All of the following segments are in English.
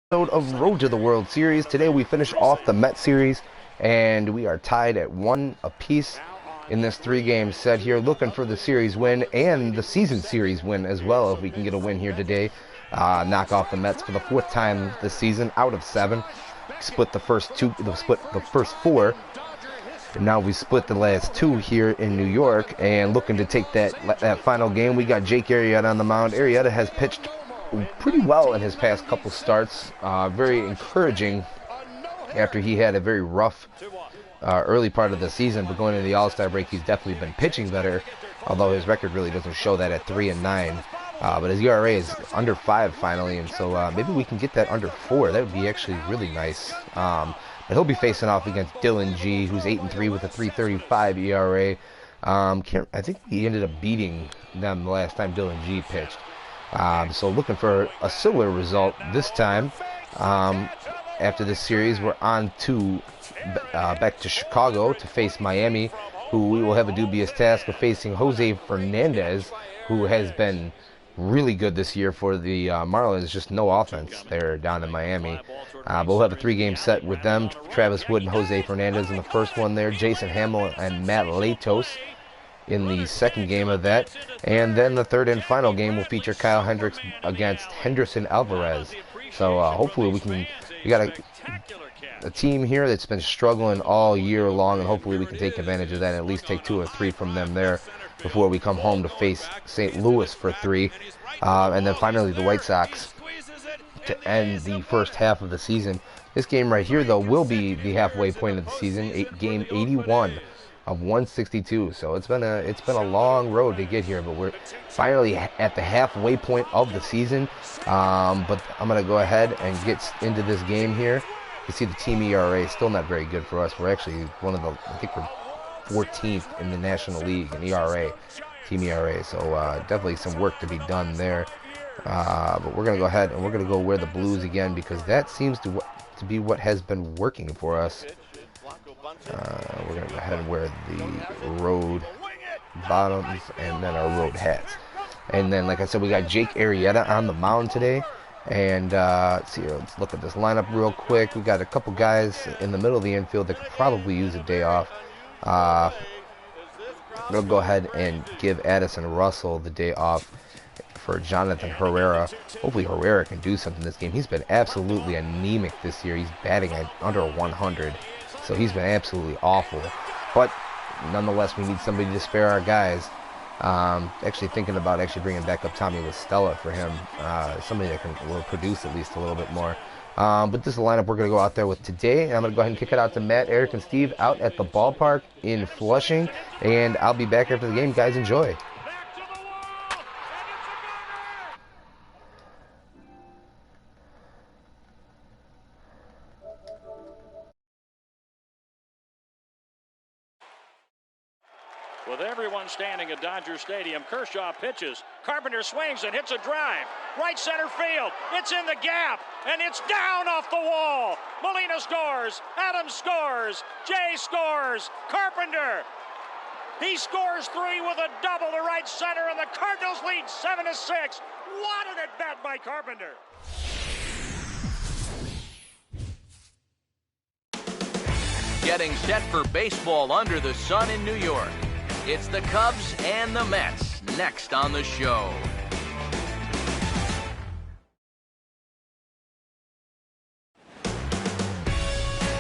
Episode of Road to the World Series. Today we finish off the Met series, and we are tied at 1 apiece in this three-game set here, looking for the series win and the season series win as well. If we can get a win here today, knock off the Mets for the fourth time this season out of 7. Split the first four, and now we split the last 2 here in New York, and looking to take that final game. We got Jake Arrieta on the mound. Arrieta has pitched pretty well in his past couple starts. Very encouraging after he had a very rough early part of the season, but going into the All-Star break, he's definitely been pitching better, although his record really doesn't show that at 3-9. But his ERA is under 5 finally, and so maybe we can get that under 4. That would be actually really nice. But he'll be facing off against Dylan G, who's 8-3 with a 3.35 ERA. I think he ended up beating them the last time Dylan G pitched. So looking for a similar result this time. After this series, we're on to back to Chicago to face Miami, who we will have a dubious task of facing Jose Fernandez, who has been really good this year for the Marlins. Just no offense there down in Miami. But we'll have a 3-game set with them. Travis Wood and Jose Fernandez in the first one there. Jason Hamill and Matt Latos in the second game of that. And then the third and final game will feature Kyle Hendricks against Henderson Alvarez. So hopefully we got a team here that's been struggling all year long, and hopefully we can take advantage of that and at least take 2 or 3 from them there before we come home to face St. Louis for 3. And then finally the White Sox to end the first half of the season. This game right here, though, will be the halfway point of the season, game 81 of 162. So it's been a long road to get here, but we're finally at the halfway point of the season. But I'm gonna go ahead and get into this game here. You see the team ERA is still not very good for us. We're actually I think we're 14th in the National League in ERA, team ERA. So definitely some work to be done there. But we're gonna go ahead and we're gonna go wear the blues again, because that seems to be what has been working for us. We're going to go ahead and wear the road bottoms and then our road hats. And then, like I said, we got Jake Arrieta on the mound today. And let's see here, let's look at this lineup real quick. We got a couple guys in the middle of the infield that could probably use a day off. We'll go ahead and give Addison Russell the day off for Jonathan Herrera. Hopefully Herrera can do something this game. He's been absolutely anemic this year. He's batting at under 100. So he's been absolutely awful. But nonetheless, we need somebody to spare our guys. Actually thinking about bringing back up Tommy LaStella for him. Somebody that will produce at least a little bit more. But this is the lineup we're going to go out there with today. I'm going to go ahead and kick it out to Matt, Eric, and Steve out at the ballpark in Flushing. And I'll be back after the game. Guys, enjoy. With everyone standing at Dodger Stadium, Kershaw pitches. Carpenter swings and hits a drive. Right center field. It's in the gap, and it's down off the wall. Molina scores. Adams scores. Jay scores. Carpenter. He scores 3 with a double to right center, and the Cardinals lead 7-6. What an at-bat by Carpenter. Getting set for baseball under the sun in New York. It's the Cubs and the Mets next on the show.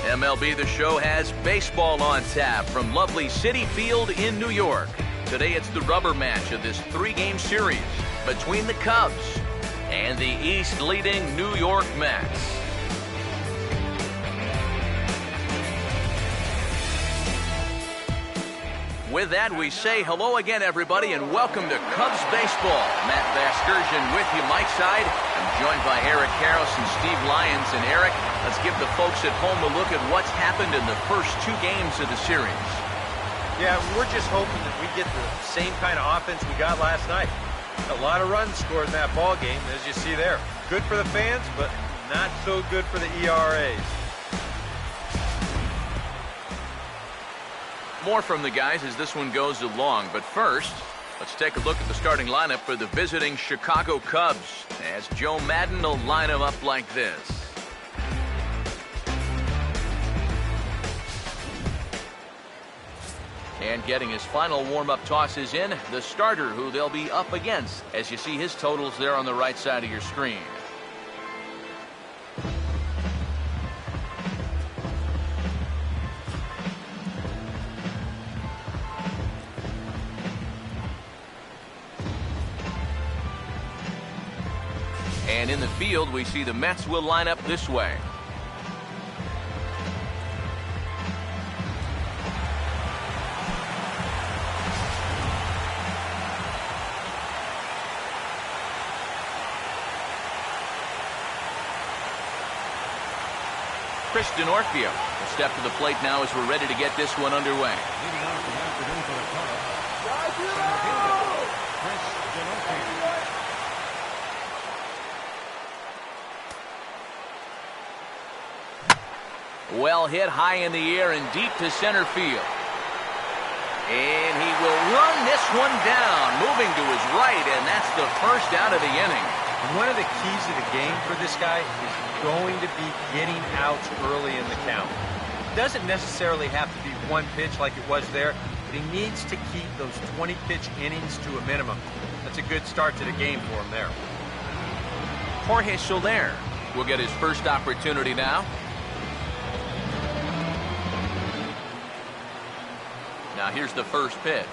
MLB The Show has baseball on tap from lovely Citi Field in New York. Today it's the rubber match of this 3-game series between the Cubs and the East-leading New York Mets. With that, we say hello again, everybody, and welcome to Cubs Baseball. Matt Vasgersian with you, Mike Side. I'm joined by Eric Karros and Steve Lyons. And Eric, let's give the folks at home a look at what's happened in the first 2 games of the series. Yeah, we're just hoping that we get the same kind of offense we got last night. A lot of runs scored in that ball game, as you see there. Good for the fans, but not so good for the ERAs. More from the guys as this one goes along, but first, let's take a look at the starting lineup for the visiting Chicago Cubs, as Joe Maddon will line them up like this. And getting his final warm-up tosses in, the starter who they'll be up against, as you see his totals there on the right side of your screen. And in the field, we see the Mets will line up this way. Chris Denorfia will step to the plate now as we're ready to get this one underway. Leading off the afternoon for the Cubs, center fielder, Chris Denorfia. Well hit high in the air and deep to center field. And he will run this one down, moving to his right, and that's the first out of the inning. One of the keys of the game for this guy is going to be getting outs early in the count. It doesn't necessarily have to be one pitch like it was there, but he needs to keep those 20-pitch innings to a minimum. That's a good start to the game for him there. Jorge Soler will get his first opportunity now. Now here's the first pitch.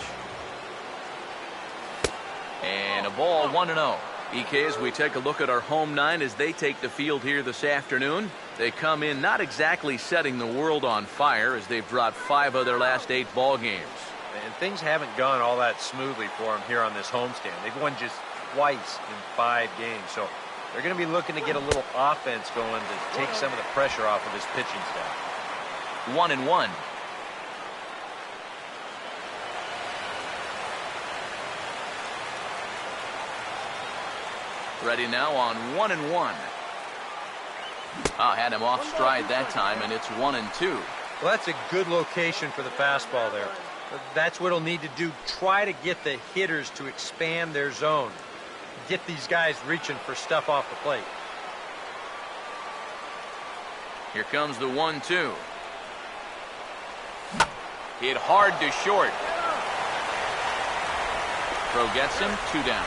And a ball, 1-0. EK, as we take a look at our home nine as they take the field here this afternoon, they come in not exactly setting the world on fire as they've dropped 5 of their last 8 ball games. And things haven't gone all that smoothly for them here on this homestand. They've won just twice in 5 games, so they're going to be looking to get a little offense going to take some of the pressure off of this pitching staff. 1-1. Ready now on 1-1. Had him off stride that time, and it's 1-2. Well, that's a good location for the fastball there. That's what he'll need to do. Try to get the hitters to expand their zone. Get these guys reaching for stuff off the plate. Here comes the 1-2. Hit hard to short. Throw gets him, 2 down.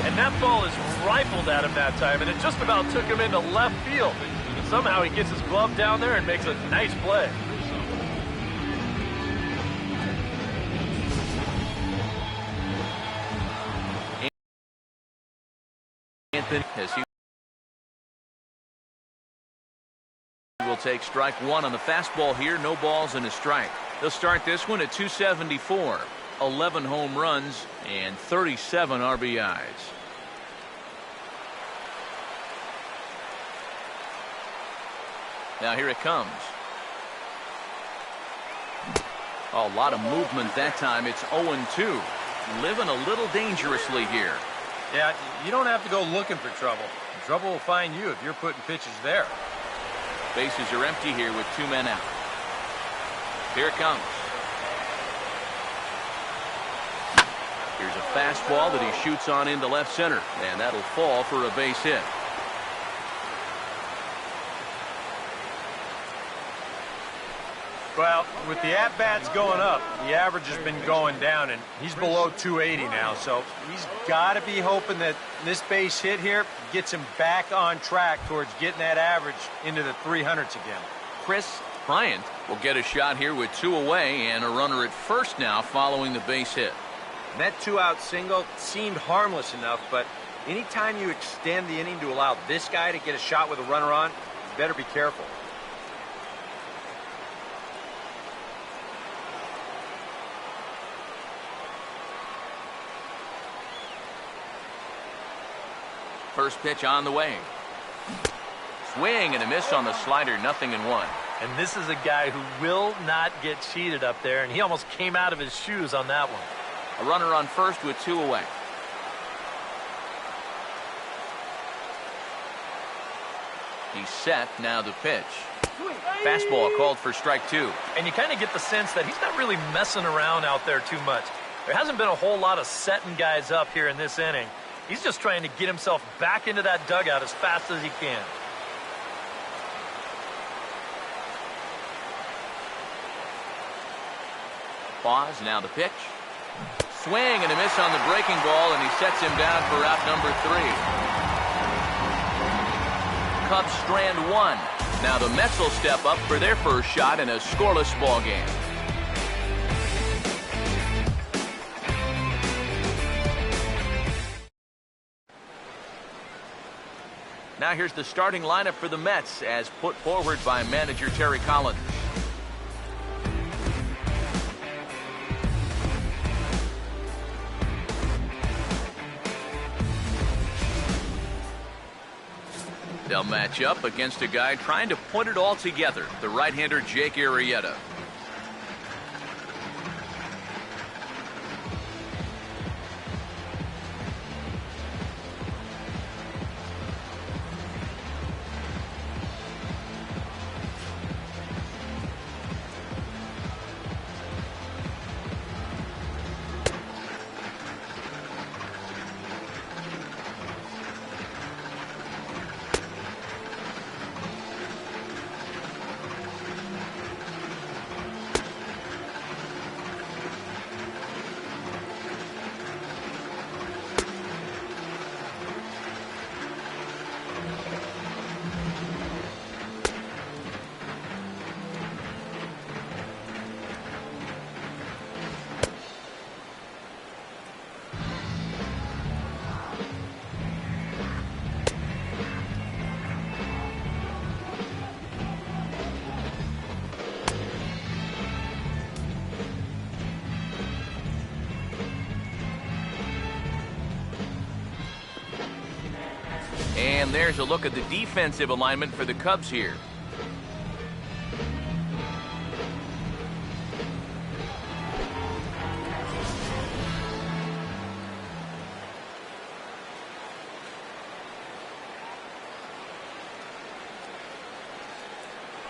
And that ball is rifled at him that time, and it just about took him into left field. Somehow he gets his glove down there and makes a nice play. Anthony, as he will take strike 1 on the fastball here. No balls and a strike. They'll start this one at 274. 11 home runs and 37 RBIs. Now here it comes. A lot of movement that time. It's 0-2. Living a little dangerously here. Yeah, you don't have to go looking for trouble. Trouble will find you if you're putting pitches there. Bases are empty here with 2 men out. Here it comes. Here's a fastball that he shoots on into left center, and that'll fall for a base hit. Well, with the at-bats going up, the average has been going down, and he's below 280 now, so he's got to be hoping that this base hit here gets him back on track towards getting that average into the 300s again. Chris Bryant will get a shot here with 2 away and a runner at first now following the base hit. That 2-out single seemed harmless enough, but anytime you extend the inning to allow this guy to get a shot with a runner on, you better be careful. First pitch on the way. Swing and a miss on the slider, 0-1. And this is a guy who will not get cheated up there, and he almost came out of his shoes on that one. A runner on first with 2 away. He's set, now the pitch. Fastball called for strike 2. And you kind of get the sense that he's not really messing around out there too much. There hasn't been a whole lot of setting guys up here in this inning. He's just trying to get himself back into that dugout as fast as he can. Pause, now the pitch. Swing and a miss on the breaking ball, and he sets him down for out number 3. Cubs strand 1. Now the Mets will step up for their first shot in a scoreless ball game. Now here's the starting lineup for the Mets as put forward by manager Terry Collins. They'll match up against a guy trying to put it all together, the right-hander Jake Arrieta. And there's a look at the defensive alignment for the Cubs here.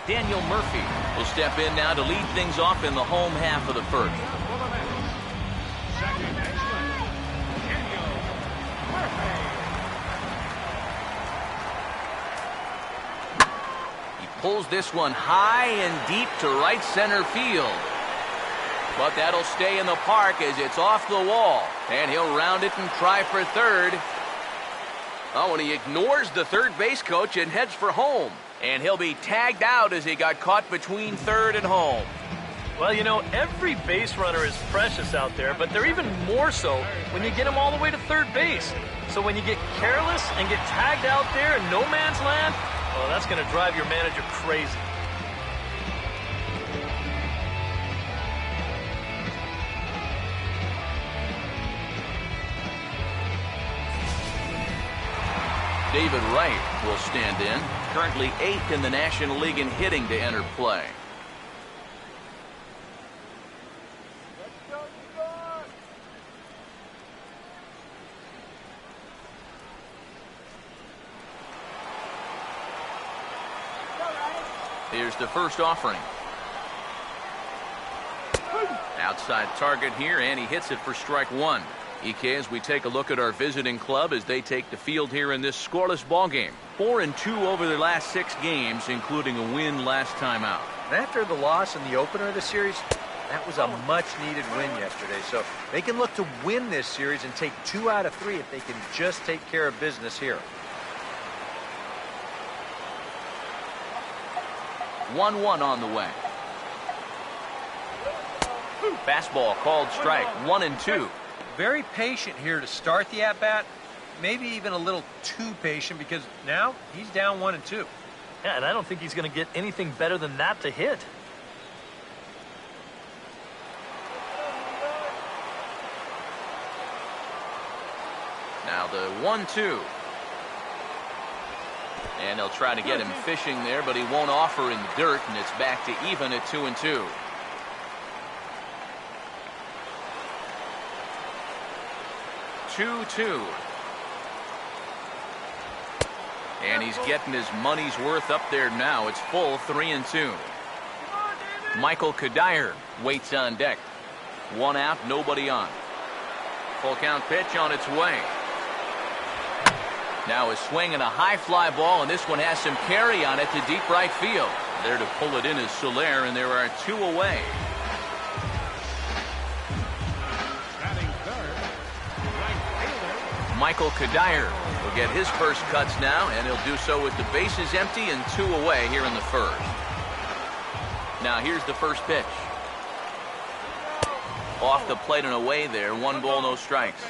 Daniel Murphy will step in now to lead things off in the home half of the first. Second baseman, Daniel Murphy. Pulls this one high and deep to right center field. But that'll stay in the park as it's off the wall. And he'll round it and try for third. Oh, and he ignores the third base coach and heads for home. And he'll be tagged out as he got caught between third and home. Well, you know, every base runner is precious out there, but they're even more so when you get them all the way to third base. So when you get careless and get tagged out there in no man's land, well, that's going to drive your manager crazy. David Wright will stand in, currently 8th in the National League in hitting to enter play. Here's the first offering. Outside target here, and he hits it for strike 1. EK, as we take a look at our visiting club as they take the field here in this scoreless ball game. 4-2 over their last 6 games, including a win last time out. And after the loss in the opener of the series, that was a much-needed win yesterday. So they can look to win this series and take 2 out of 3 if they can just take care of business here. 1-1 on the way. Fastball called strike. 1-2. Very patient here to start the at-bat. Maybe even a little too patient because now he's down 1-2. Yeah, and I don't think he's going to get anything better than that to hit. Now the 1-2. And they'll try to get him fishing there, but he won't offer in the dirt, and it's back to even at 2-2. And he's getting his money's worth up there now. It's full 3-2. Michael Kadire waits on deck. 1 out, nobody on. Full count pitch on its way. Now a swing and a high fly ball, and this one has some carry on it to deep right field. There to pull it in is Soler, and there are 2 away. Michael Kadire will get his first cuts now, and he'll do so with the bases empty and 2 away here in the first. Now here's the first pitch. Off the plate and away there. 1 ball, no strikes.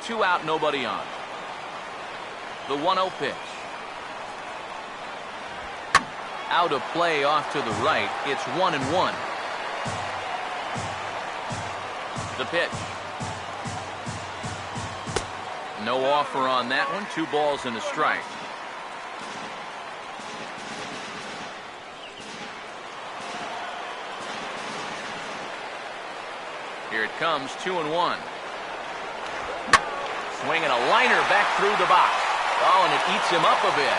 2 out, nobody on. The 1-0 pitch. Out of play off to the right. It's 1-1. The pitch. No offer on that one. 2 balls and a strike. Here it comes, 2-1. Swinging a liner back through the box. Oh, and it eats him up a bit.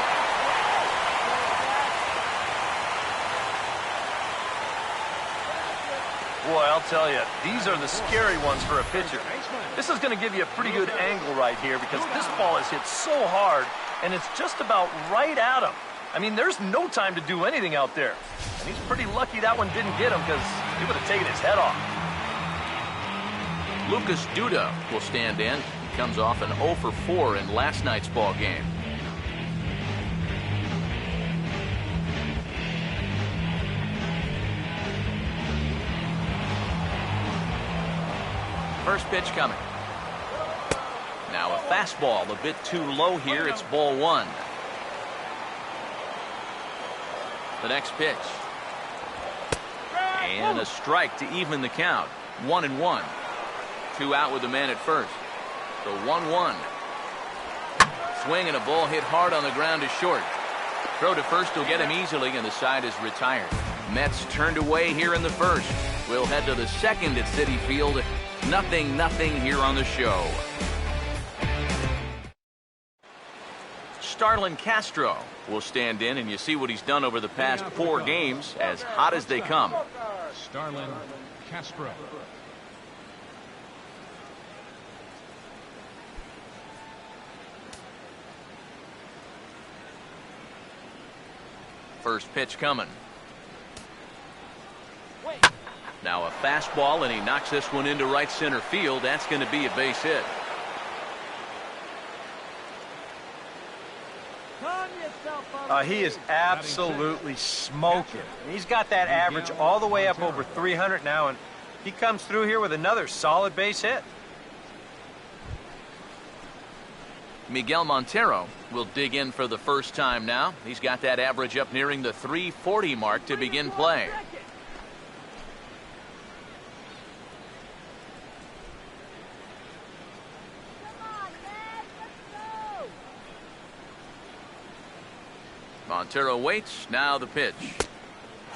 Boy, I'll tell you, these are the scary ones for a pitcher. This is going to give you a pretty good angle right here because this ball is hit so hard, and it's just about right at him. I mean, there's no time to do anything out there. And he's pretty lucky that one didn't get him because he would have taken his head off. Lucas Duda will stand in. He comes off an 0 for 4 in last night's ball game. First pitch coming. Now a fastball a bit too low here. It's ball 1. The next pitch. And a strike to even the count. 1-1. 2 out with the man at first. So 1-1. Swing and a ball hit hard on the ground is short. Throw to first will get him easily, and the side is retired. Mets turned away here in the first. We'll head to the second at Citi Field. 0-0 here on the show. Starlin Castro will stand in, and you see what he's done over the past 4 games, as hot as they come. Starlin Castro. First pitch coming. Now a fastball, and he knocks this one into right center field. That's going to be a base hit. He is absolutely smoking. He's got that average all the way up over 300 now, and he comes through here with another solid base hit. Miguel Montero will dig in for the first time now. He's got that average up nearing the 340 mark to begin play. Montero waits. Now the pitch.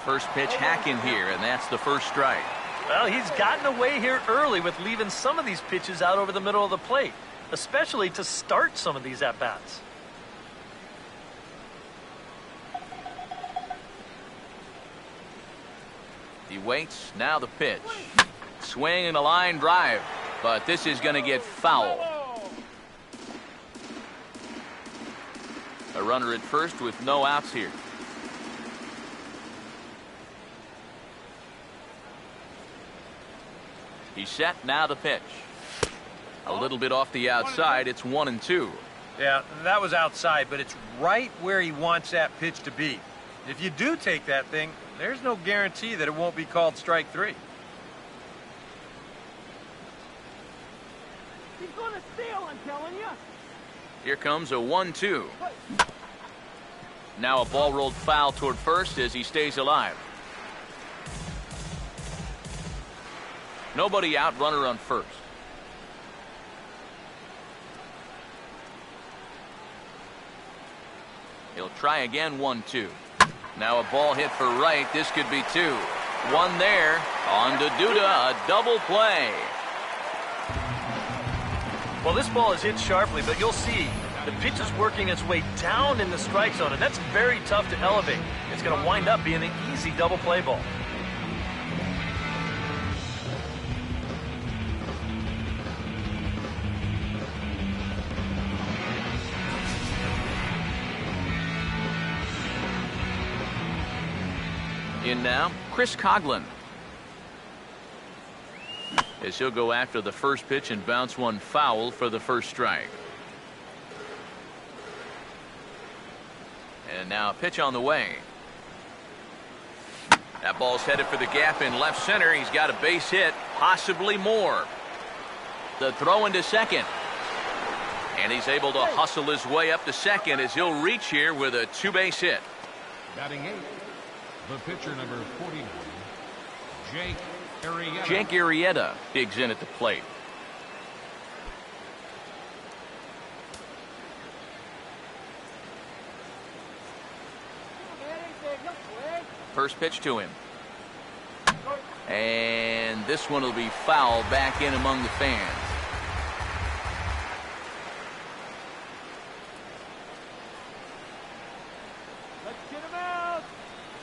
First pitch hack in here, and that's the first strike. Well, he's gotten away here early with leaving some of these pitches out over the middle of the plate, especially to start some of these at-bats. He waits. Now the pitch. Swing and a line drive, but this is going to get foul. A runner at first with no outs here. He's set. Now the pitch. A little bit off the outside. It's 1-2. Yeah, that was outside, but it's right where he wants that pitch to be. If you do take that thing, there's no guarantee that it won't be called strike 3. He's going to steal, I'm telling you. Here comes a 1-2. Now a ball rolled foul toward first as he stays alive. Nobody out, runner on first. He'll try again. 1-2. Now a ball hit for right. This could be 2. 1 there. On to Duda. A double play. Well, this ball is hit sharply, but you'll see the pitch is working its way down in the strike zone, and that's very tough to elevate. It's going to wind up being an easy double play ball. In now, Chris Coghlan. as he'll go after the first pitch and bounce one foul for the first strike. And now a pitch on the way. That ball's headed for the gap in left center. He's got a base hit, possibly more. The throw into second. And he's able to hustle his way up to second as he'll reach here with a two-base hit. Batting 8, the pitcher number 41, Jake Arrieta. Jake Arrieta digs in at the plate. First pitch to him. And this one will be foul back in among the fans.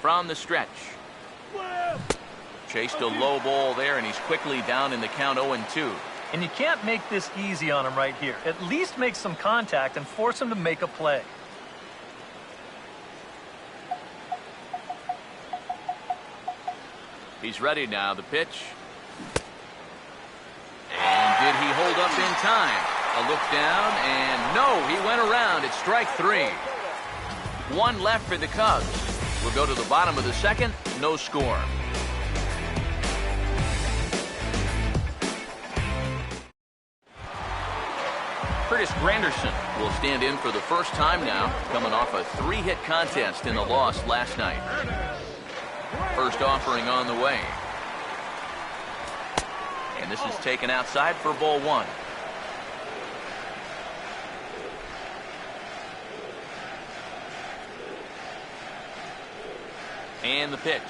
From the stretch. Chased a low ball there, and he's quickly down in the count 0-2. And you can't make this easy on him right here. At least make some contact and force him to make a play. He's ready now. The pitch. And did he hold up in time? A look down, and no, he went around. It's strike 3. One left for the Cubs. We'll go to the bottom of the second. No score. Curtis Granderson will stand in for the first time now, coming off a 3-hit contest in the loss last night. First offering on the way. And this is taken outside for ball 1. And the pitch.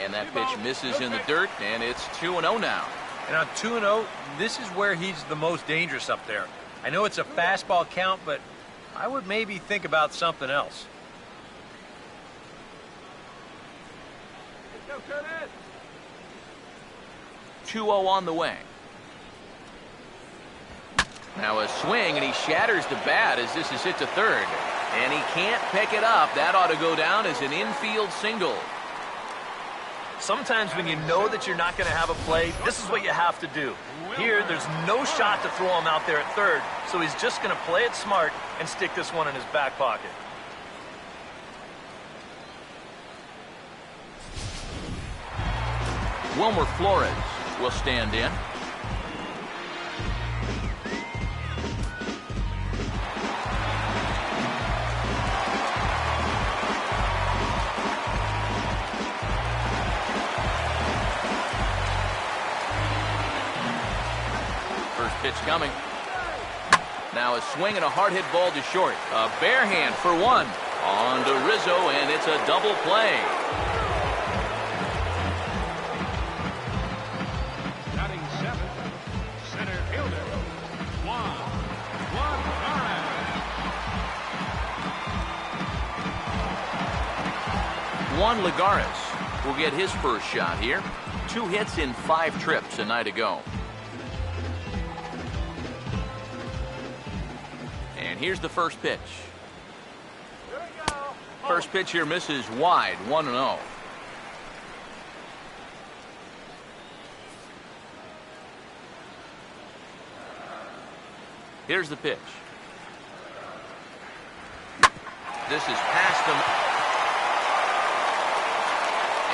And that pitch misses in the dirt, and it's 2-0 now. And on 2-0, this is where he's the most dangerous up there. I know it's a fastball count, but I would maybe think about something else. 2-0 on the way. Now a swing, and he shatters the bat as this is hit to third. And he can't pick it up. That ought to go down as an infield single. Sometimes when you know that you're not going to have a play, this is what you have to do. Here, there's no shot to throw him out there at third, so he's just going to play it smart and stick this one in his back pocket. Wilmer Flores will stand in. First pitch coming. Now a swing and a hard hit ball to short. A bare hand for one. On to Rizzo, and it's a double play. Batting 7th, center fielder, Juan Lagares. Juan Lagares will get his first shot here. 2 hits in 5 trips a night ago. And here's the first pitch. First pitch here misses wide, 1-0. Here's the pitch. This is past him.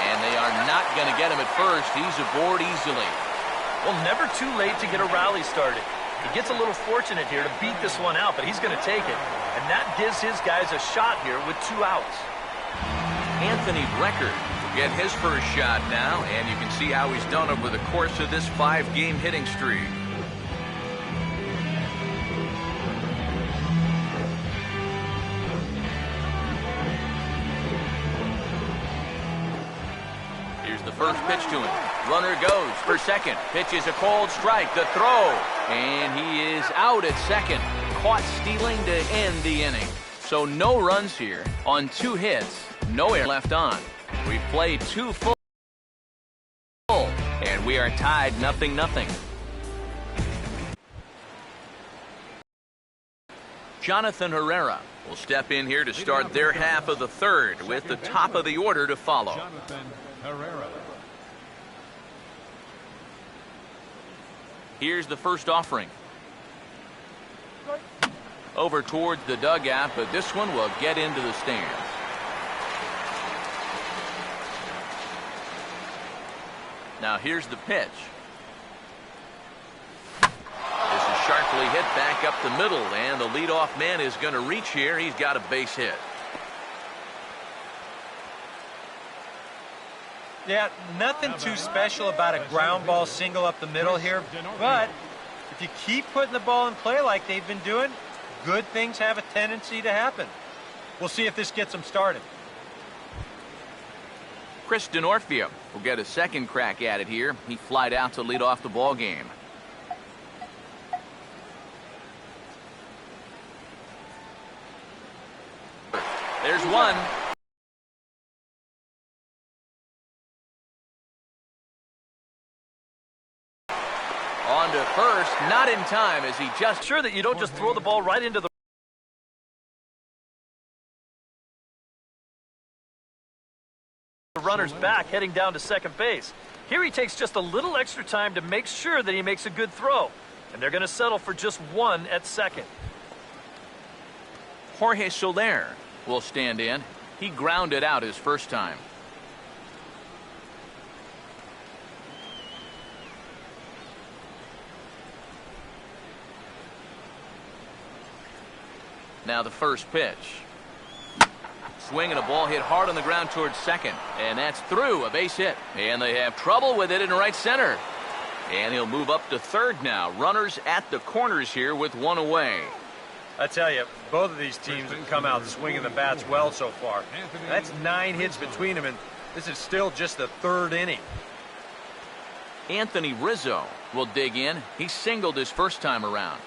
And they are not going to get him at first. He's aboard easily. Well, never too late to get a rally started. He gets a little fortunate here to beat this one out, but he's going to take it. And that gives his guys a shot here with 2 outs. Anthony Brecker will get his first shot now, and you can see how he's done over the course of this 5-game hitting streak. Here's the first pitch to him. Runner goes for second. Pitch is a cold strike. The throw. And he is out at second. Caught stealing to end the inning. So no runs here on 2 hits. No air left on. We've played 2 full. And we are tied 0-0. Jonathan Herrera will step in here to start their half of the third with the top of the order to follow. Jonathan Herrera. Here's the first offering. Over towards the dugout, but this one will get into the stands. Now here's the pitch. This is sharply hit back up the middle, and the leadoff man is going to reach here. He's got a base hit. Yeah, nothing too special about a ground ball single up the middle here, but if you keep putting the ball in play like they've been doing, good things have a tendency to happen. We'll see if this gets them started. Chris Denorfia will get a second crack at it here. He flied out to lead off the ball game. There's one. On to first, not in time as he just... Sure that you don't just throw the ball right into the runner's back heading down to second base. Here he takes just a little extra time to make sure that he makes a good throw. And they're going to settle for just one at second. Jorge Soler will stand in. He grounded out his first time. Now the first pitch. Swing and a ball hit hard on the ground towards second. And that's through, a base hit. And they have trouble with it in right center. And he'll move up to third now. Runners at the corners here with one away. I tell you, both of these teams have come out swinging the bats well so far. That's 9 hits between them, and this is still just the third inning. Anthony Rizzo will dig in. He singled his first time around.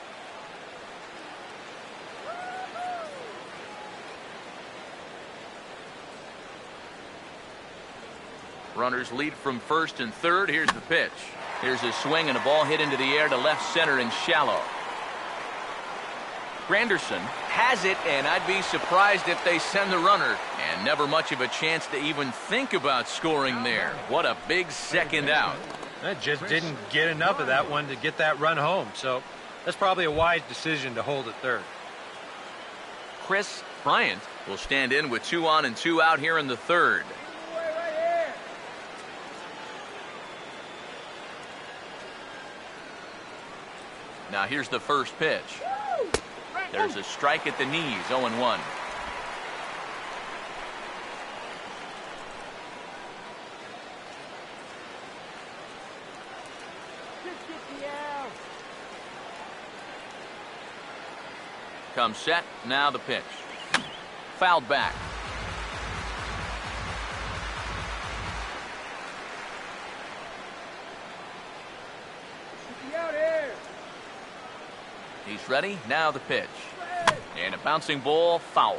Runners lead from first and third. Here's the pitch. Here's a swing and a ball hit into the air to left center and shallow. Granderson has it, and I'd be surprised if they send the runner. And never much of a chance to even think about scoring there. What a big second out. That just didn't get enough of that one to get that run home. So that's probably a wise decision to hold at third. Chris Bryant will stand in with 2 on and 2 out here in the third. Now here's the first pitch. There's a strike at the knees, 0-1. Comes set, now the pitch. Fouled back. He's ready. Now the pitch. And a bouncing ball, foul.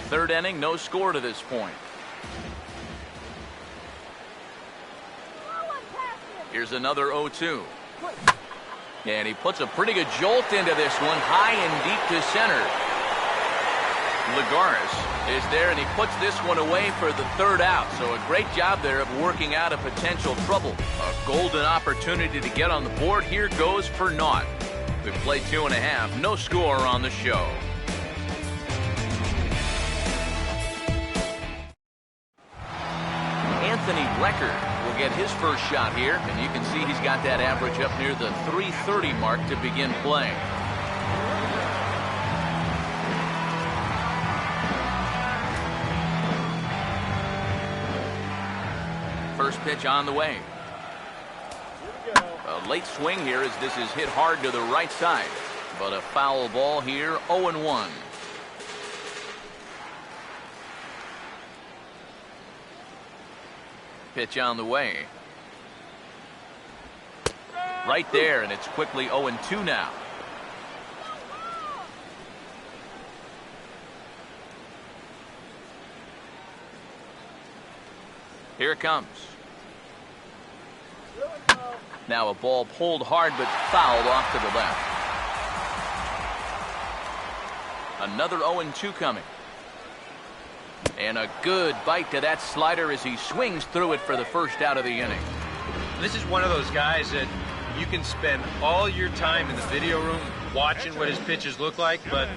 Third inning, no score to this point. Here's another 0-2. And he puts a pretty good jolt into this one, high and deep to center. Lagares is there, and he puts this one away for the third out. So a great job there of working out a potential trouble. A golden opportunity to get on the board. Here goes for naught. We've played 2.5. No score on the show. Anthony Recker will get his first shot here, and you can see he's got that average up near the 330 mark to begin playing. First pitch on the way. A late swing here as this is hit hard to the right side, but a foul ball here, 0-1. Pitch on the way. Right there, and it's quickly 0-2 now. Here it comes. Now a ball pulled hard but fouled off to the left. Another 0-2 coming. And a good bite to that slider as he swings through it for the first out of the inning. This is one of those guys that You can spend all your time in the video room watching what his pitches look like, but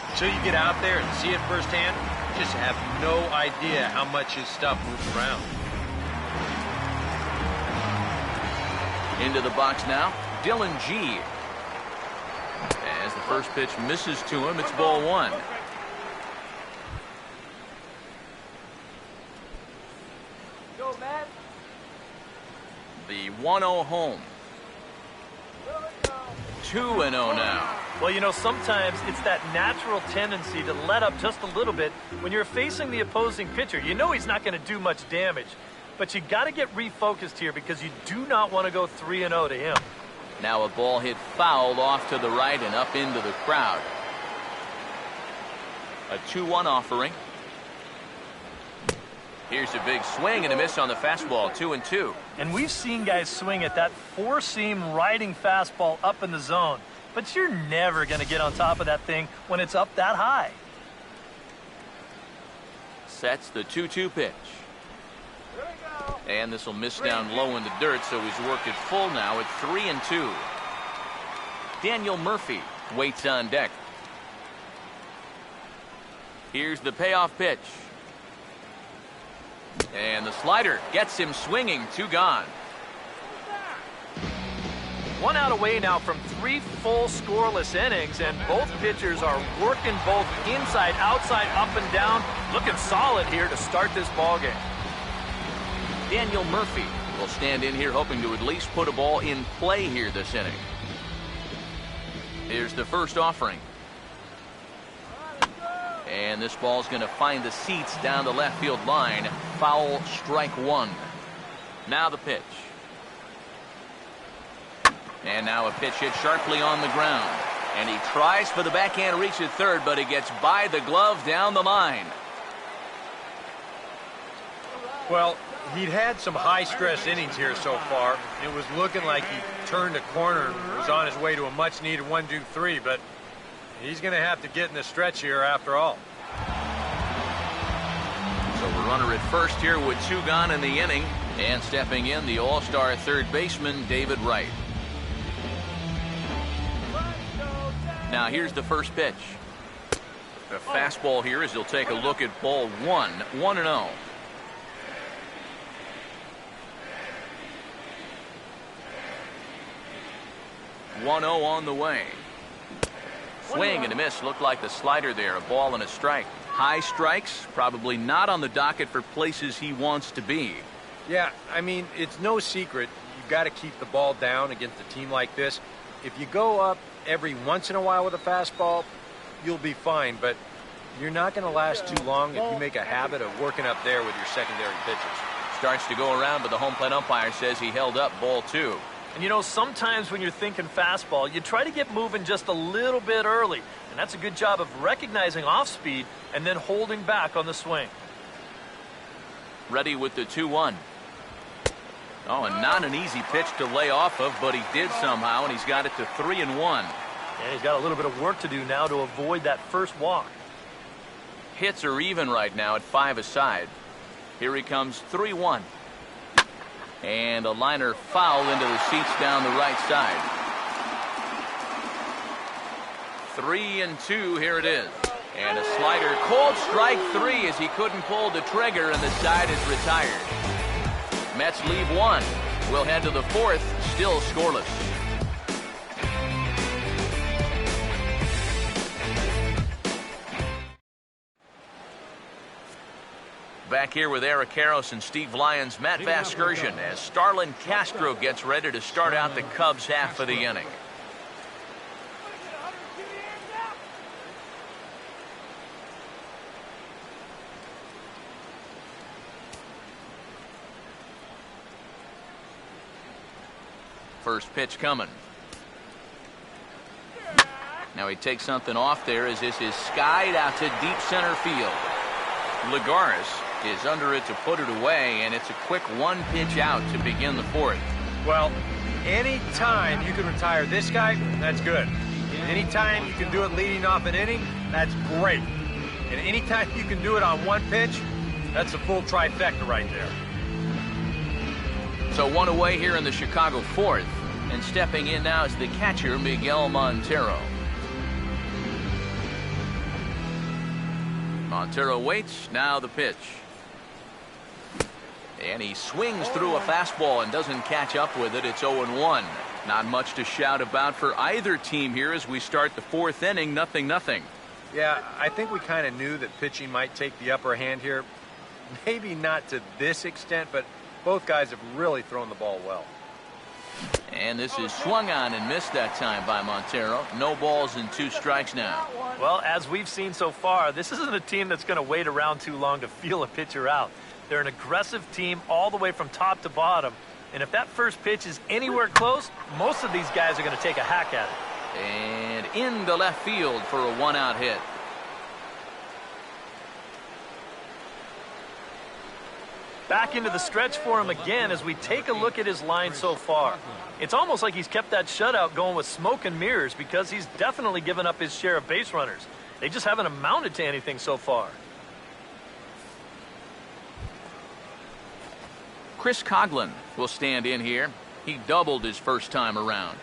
until you get out there and see it firsthand, you just have no idea how much his stuff moves around. Into the box now, Dylan G. As the first pitch misses to him, it's ball one. Go, Matt. The 1-0 home. 2-0 now. Well, you know, sometimes it's that natural tendency to let up just a little bit when you're facing the opposing pitcher. You know he's not going to do much damage, but you got to get refocused here because you do not want to go 3-0 to him. Now a ball hit foul off to the right and up into the crowd. A 2-1 offering. Here's a big swing and a miss on the fastball, 2-2. And we've seen guys swing at that four-seam riding fastball up in the zone, but you're never going to get on top of that thing when it's up that high. Sets the 2-2 pitch. And this will miss down low in the dirt, so he's worked it full now at 3-2. Daniel Murphy waits on deck. Here's the payoff pitch. And the slider gets him swinging, 2 gone. 1 out away now from 3 full scoreless innings, and both pitchers are working both inside, outside, up and down. Looking solid here to start this ball game. Daniel Murphy will stand in here hoping to at least put a ball in play here this inning. Here's the first offering. And this ball's going to find the seats down the left field line. Foul, strike 1. Now the pitch. And now a pitch hit sharply on the ground. And he tries for the backhand reach at third, but he gets by the glove down the line. Well, he'd had some high-stress innings here so far. It was looking like he turned a corner and was on his way to a much-needed 1-2-3, but he's going to have to get in the stretch here after all. So a runner at first here with 2 gone in the inning. And stepping in, the all-star third baseman, David Wright. Now here's the first pitch. The fastball here as he'll take a look at ball 1. 1-0. On the way. Swing and a miss. Looked like the slider there. A ball and a strike. High strikes probably not on the docket for places he wants to be. Yeah, I mean, it's no secret. You've got to keep the ball down against a team like this. If you go up every once in a while with a fastball, you'll be fine. But you're not going to last too long if you make a habit of working up there with your secondary pitches. Starts to go around, but the home plate umpire says he held up ball 2. And you know, sometimes when you're thinking fastball, you try to get moving just a little bit early. And that's a good job of recognizing off speed and then holding back on the swing. Ready with the 2-1. Oh, and not an easy pitch to lay off of, but he did somehow, and he's got it to 3-1. And he's got a little bit of work to do now to avoid that first walk. Hits are even right now at 5 aside. Here he comes, 3-1. And a liner foul into the seats down the right side. 3-2, here it is. And a slider, called strike 3 as he couldn't pull the trigger, and the side is retired. Mets leave 1. We'll head to the 4th, still scoreless. Back here with Eric Karros and Steve Lyons, Matt Vasgersian, as Starlin Castro gets ready to start out the Cubs half of the inning. First pitch coming. Now he takes something off there as this is skied out to deep center field. Lagares is under it to put it away, and it's a quick 1 pitch out to begin the 4th. Well, anytime you can retire this guy, that's good. Anytime you can do it leading off an inning, that's great. And anytime you can do it on 1 pitch, that's a full trifecta right there. So 1 away here in the Chicago 4th. And stepping in now is the catcher, Miguel Montero. Montero waits. Now the pitch. And he swings through a fastball and doesn't catch up with it. It's 0-1. Not much to shout about for either team here as we start the fourth inning. 0-0. Yeah, I think we kind of knew that pitching might take the upper hand here. Maybe not to this extent, but both guys have really thrown the ball well. And this is swung on and missed that time by Montero. No balls and 2 strikes now. Well, as we've seen so far, this isn't a team that's going to wait around too long to feel a pitcher out. They're an aggressive team all the way from top to bottom. And if that first pitch is anywhere close, most of these guys are going to take a hack at it. And into left field for a 1-out hit. Back into the stretch for him again as we take a look at his line so far. It's almost like he's kept that shutout going with smoke and mirrors because he's definitely given up his share of base runners. They just haven't amounted to anything so far. Chris Coghlan will stand in here. He doubled his first time around.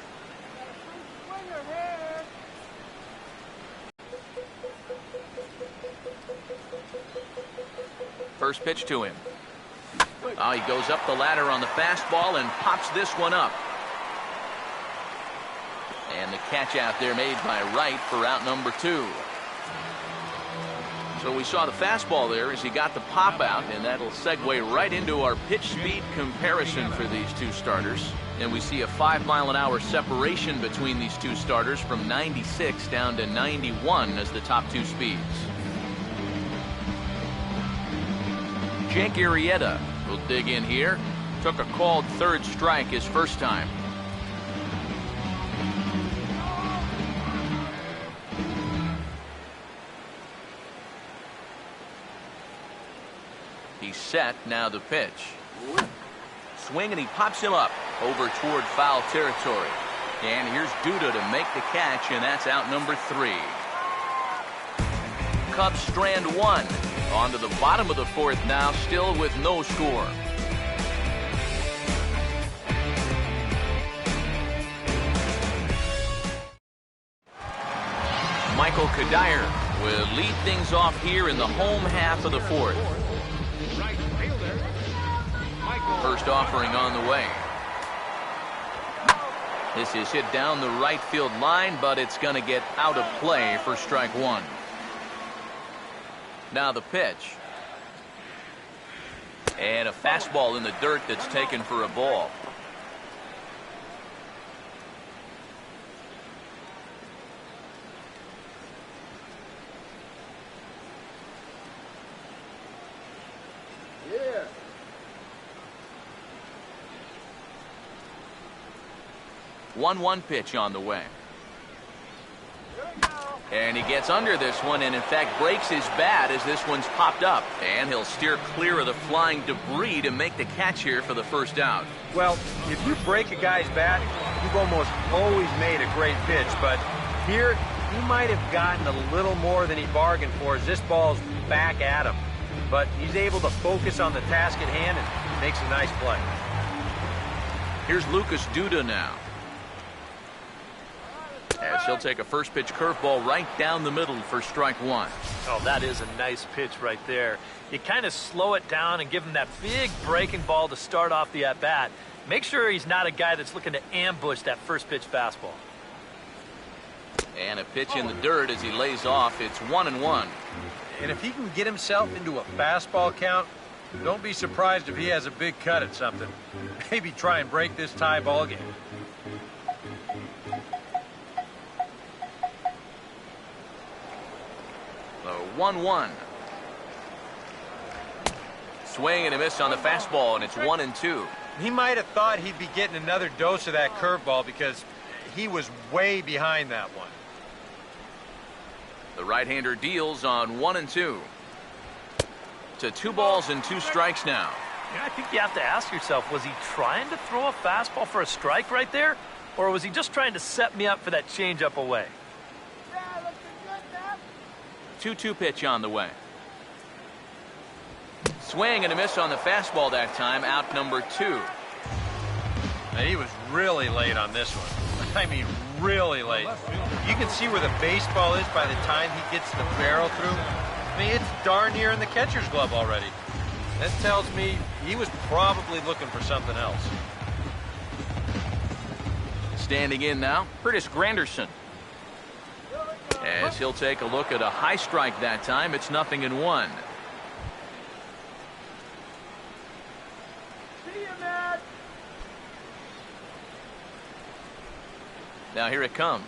First pitch to him. Oh, he goes up the ladder on the fastball and pops this one up. And the catch out there made by Wright for out number 2. So we saw the fastball there as he got the pop out, and that'll segue right into our pitch speed comparison for these two starters. And we see a 5-mile-an-hour separation between these two starters from 96 down to 91 as the top 2 speeds. Jake Arrieta will dig in here. Took a called third strike his first time. He's set. Now the pitch. Swing, and he pops him up over toward foul territory. And here's Duda to make the catch, and that's out number 3. Cubs strand 1. On to the bottom of the 4th now, still with no score. Michael Cuddyer will lead things off here in the home half of the 4th. First offering on the way. This is hit down the right field line, but it's going to get out of play for strike 1. Now the pitch. And a fastball in the dirt that's taken for a ball. Yeah. 1-1 pitch on the way. And he gets under this one and in fact breaks his bat as this one's popped up. And he'll steer clear of the flying debris to make the catch here for the first out. Well, if you break a guy's bat, you've almost always made a great pitch. But here, he might have gotten a little more than he bargained for as this ball's back at him. But he's able to focus on the task at hand and makes a nice play. Here's Lucas Duda now. As he'll take a first pitch curveball right down the middle for strike 1. Oh, that is a nice pitch right there. You kind of slow it down and give him that big breaking ball to start off the at-bat. Make sure he's not a guy that's looking to ambush that first pitch fastball. And a pitch in the dirt as he lays off. It's 1-1. And if he can get himself into a fastball count, don't be surprised if he has a big cut at something. Maybe try and break this tie ball game. So 1-1. Swing and a miss on the fastball, and it's 1-2. He might have thought he'd be getting another dose of that curveball because he was way behind that one. The right-hander deals on 1-2. To 2 balls and 2 strikes now. Yeah, I think you have to ask yourself, was he trying to throw a fastball for a strike right there? Or was he just trying to set me up for that changeup away? 2-2 pitch on the way. Swing and a miss on the fastball that time, out number 2. And he was really late on this one. I mean, really late. You can see where the baseball is by the time he gets the barrel through. I mean, it's darn near in the catcher's glove already. That tells me he was probably looking for something else. Standing in now, Curtis Granderson. As he'll take a look at a high strike that time, it's 0-1. Now here it comes.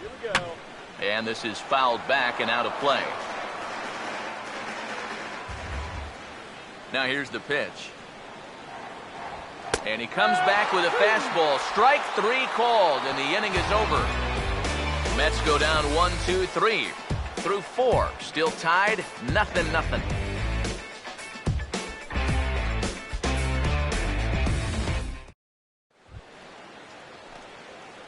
Here we go. And this is fouled back and out of play. Now here's the pitch. And he comes back with a fastball. Strike 3 called, and the inning is over. Mets go down 1, 2, 3 through 4. Still tied, 0-0.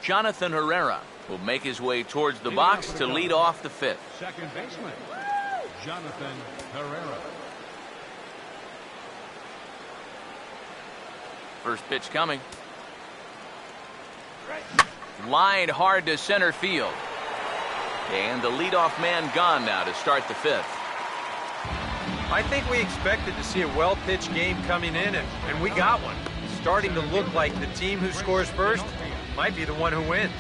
Jonathan Herrera will make his way towards the box to lead off the 5th. Second baseman, Jonathan Herrera. First pitch coming. Lined hard to center field. And the leadoff man gone now to start the 5th. I think we expected to see a well-pitched game coming in, and we got one. Starting to look like the team who scores first might be the one who wins.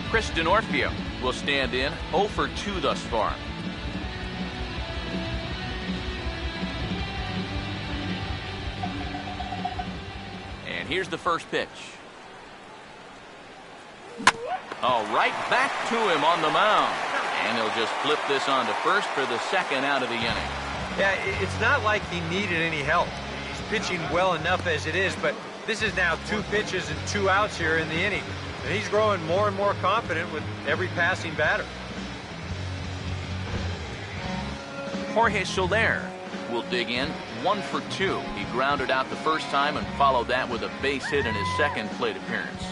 Chris Denorfia will stand in, 0 for 2 thus far. And here's the first pitch. Oh, right back to him on the mound. And he'll just flip this on to first for the second out of the inning. Yeah, it's not like he needed any help. He's pitching well enough as it is, but this is now 2 pitches and 2 outs here in the inning. And he's growing more and more confident with every passing batter. Jorge Soler will dig in, 1 for 2. He grounded out the first time and followed that with a base hit in his second plate appearance.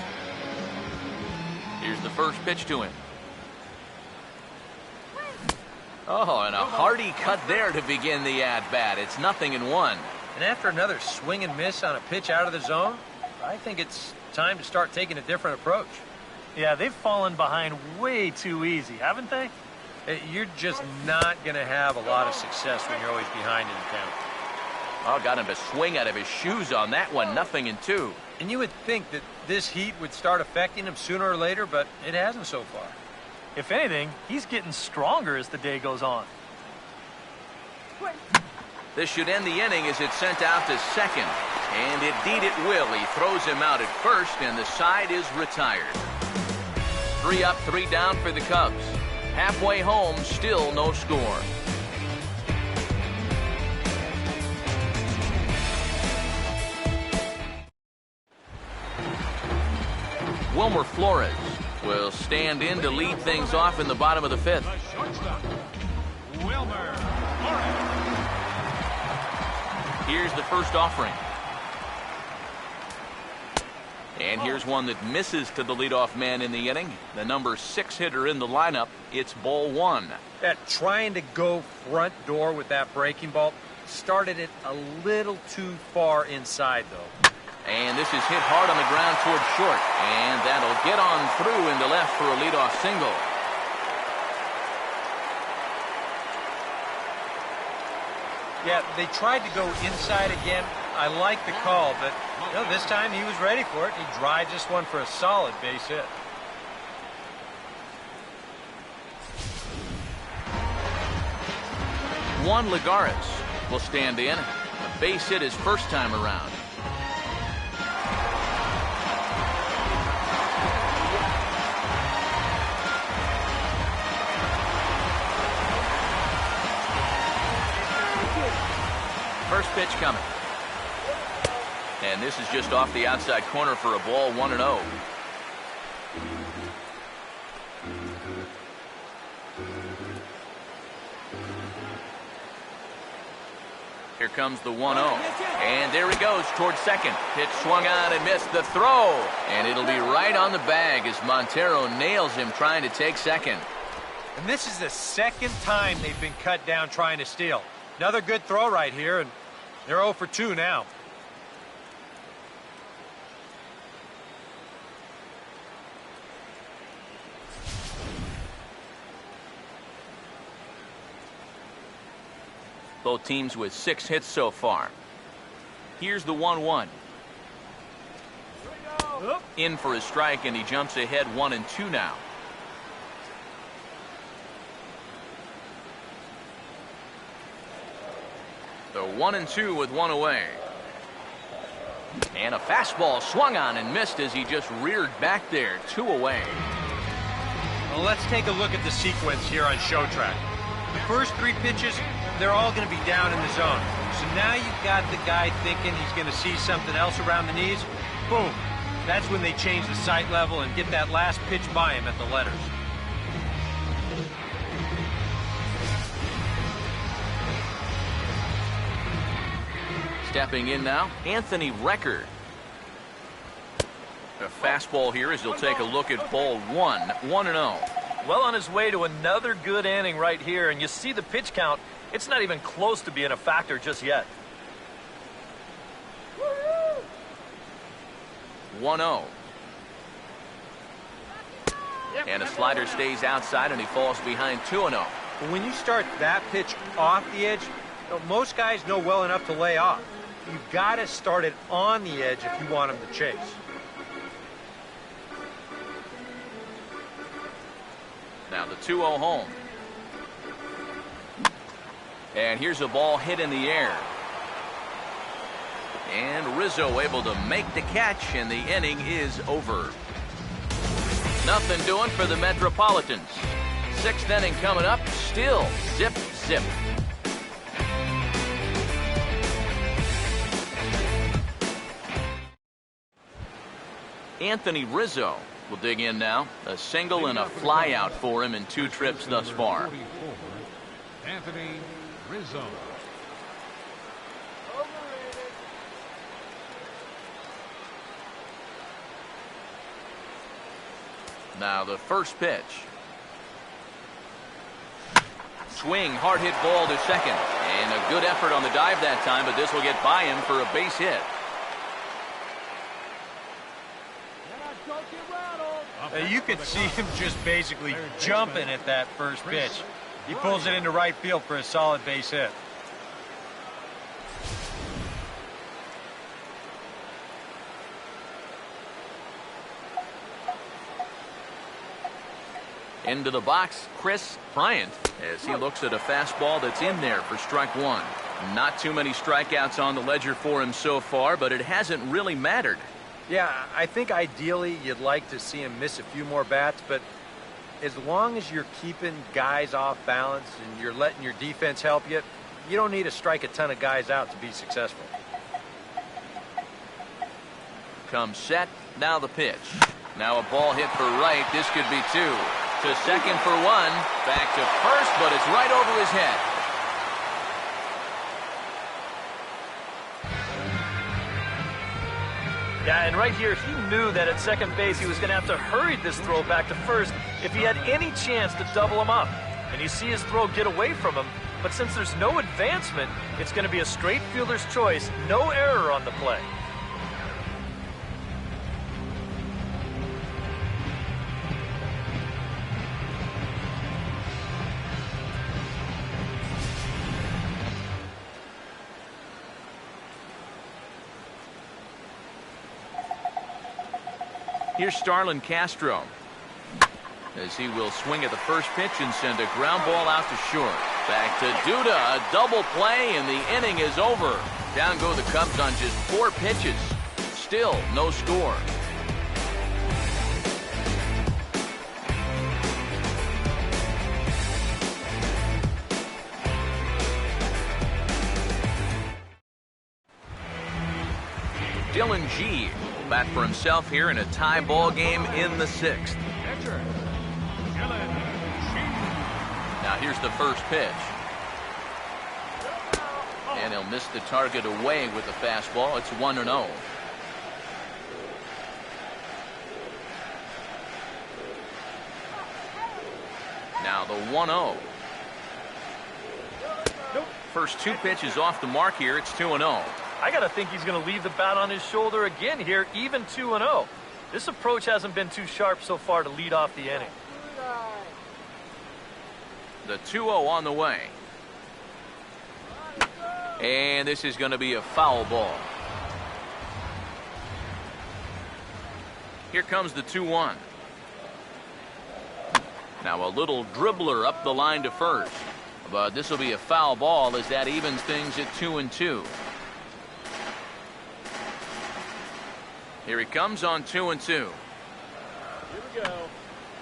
Here's the first pitch to him. Oh, and a hearty cut there to begin the at-bat. It's 0-1. And after another swing and miss on a pitch out of the zone, I think it's time to start taking a different approach. Yeah, they've fallen behind way too easy, haven't they? You're just not going to have a lot of success when you're always behind in the count. Oh, got him to swing out of his shoes on that one, 0-2. And you would think that this heat would start affecting him sooner or later, but it hasn't so far. If anything, he's getting stronger as the day goes on. This should end the inning as it's sent out to second. And indeed it will. He throws him out at first, and the side is retired. 3 up, 3 down for the Cubs. Halfway home, still no score. Wilmer Flores will stand in to lead things off in the bottom of the 5th. The shortstop, Wilmer Flores. Here's the first offering. And here's one that misses to the leadoff man in the inning. The number 6 hitter in the lineup. It's ball 1. Trying to go front door with that breaking ball started it a little too far inside, though. And this is hit hard on the ground toward short. And that'll get on through into left for a leadoff single. Yeah, they tried to go inside again. I like the call, but this time he was ready for it. He drives this one for a solid base hit. Juan Lagares will stand in. A base hit his first time around. First pitch coming. And this is just off the outside corner for a ball, 1-0. Here comes the 1-0. And there he goes towards second. Pitch swung on and missed the throw. And it'll be right on the bag as Montero nails him trying to take second. And this is the second time they've been cut down trying to steal. Another good throw right here, and they're 0 for 2 now. Both teams with 6 hits so far. Here's the 1-1. In for a strike, and he jumps ahead 1-2 now. The 1-2 with 1 away. And a fastball swung on and missed as he just reared back there. 2 away. Well, let's take a look at the sequence here on Show Track. The first 3 pitches, they're all going to be down in the zone. So now you've got the guy thinking he's going to see something else around the knees. Boom. That's when they change the sight level and get that last pitch by him at the letters. Stepping in now, Anthony Record. A fastball here as he'll take a look at ball 1, 1-0. Well on his way to another good inning right here, and you see the pitch count. It's not even close to being a factor just yet. 1-0. And a slider stays outside, and he falls behind 2-0. But when you start that pitch off the edge, most guys know well enough to lay off. You've got to start it on the edge if you want him to chase. Now the 2-0 home. And here's a ball hit in the air. And Rizzo able to make the catch, and the inning is over. Nothing doing for the Metropolitans. 6th inning coming up. Still zip, zip. Anthony Rizzo will dig in now. A single and a fly out for him in 2 trips thus far. Anthony Rizzo. Now the first pitch. Swing, hard hit ball to second. And a good effort on the dive that time, but this will get by him for a base hit. You could see him just basically jumping at that first pitch. He pulls it into right field for a solid base hit. Into the box, Chris Bryant, as he looks at a fastball that's in there for strike 1. Not too many strikeouts on the ledger for him so far, but it hasn't really mattered. Yeah, I think ideally you'd like to see him miss a few more bats, but as long as you're keeping guys off balance and you're letting your defense help you, you don't need to strike a ton of guys out to be successful. Comes set, now the pitch. Now a ball hit for right, this could be 2. To second for 1, back to first, but it's right over his head. Yeah, and right here, he knew that at second base he was going to have to hurry this throw back to first if he had any chance to double him up. And you see his throw get away from him, but since there's no advancement, it's going to be a straight fielder's choice, no error on the play. Here's Starlin Castro, as he will swing at the first pitch and send a ground ball out to short. Back to Duda, a double play, and the inning is over. Down go the Cubs on just 4 pitches. Still no score. Dylan G back for himself here in a tie ball game in the 6th. Now here's the first pitch. And he'll miss the target away with the fastball. It's 1-0. Now the 1-0. first 2 pitches off the mark here. It's 2-0. I got to think he's going to leave the bat on his shoulder again here, even 2-0. This approach hasn't been too sharp so far to lead off the inning. The 2-0 on the way. And this is going to be a foul ball. Here comes the 2-1. Now a little dribbler up the line to first. But this will be a foul ball as that evens things at 2-2. Here he comes on 2-2. Here we go.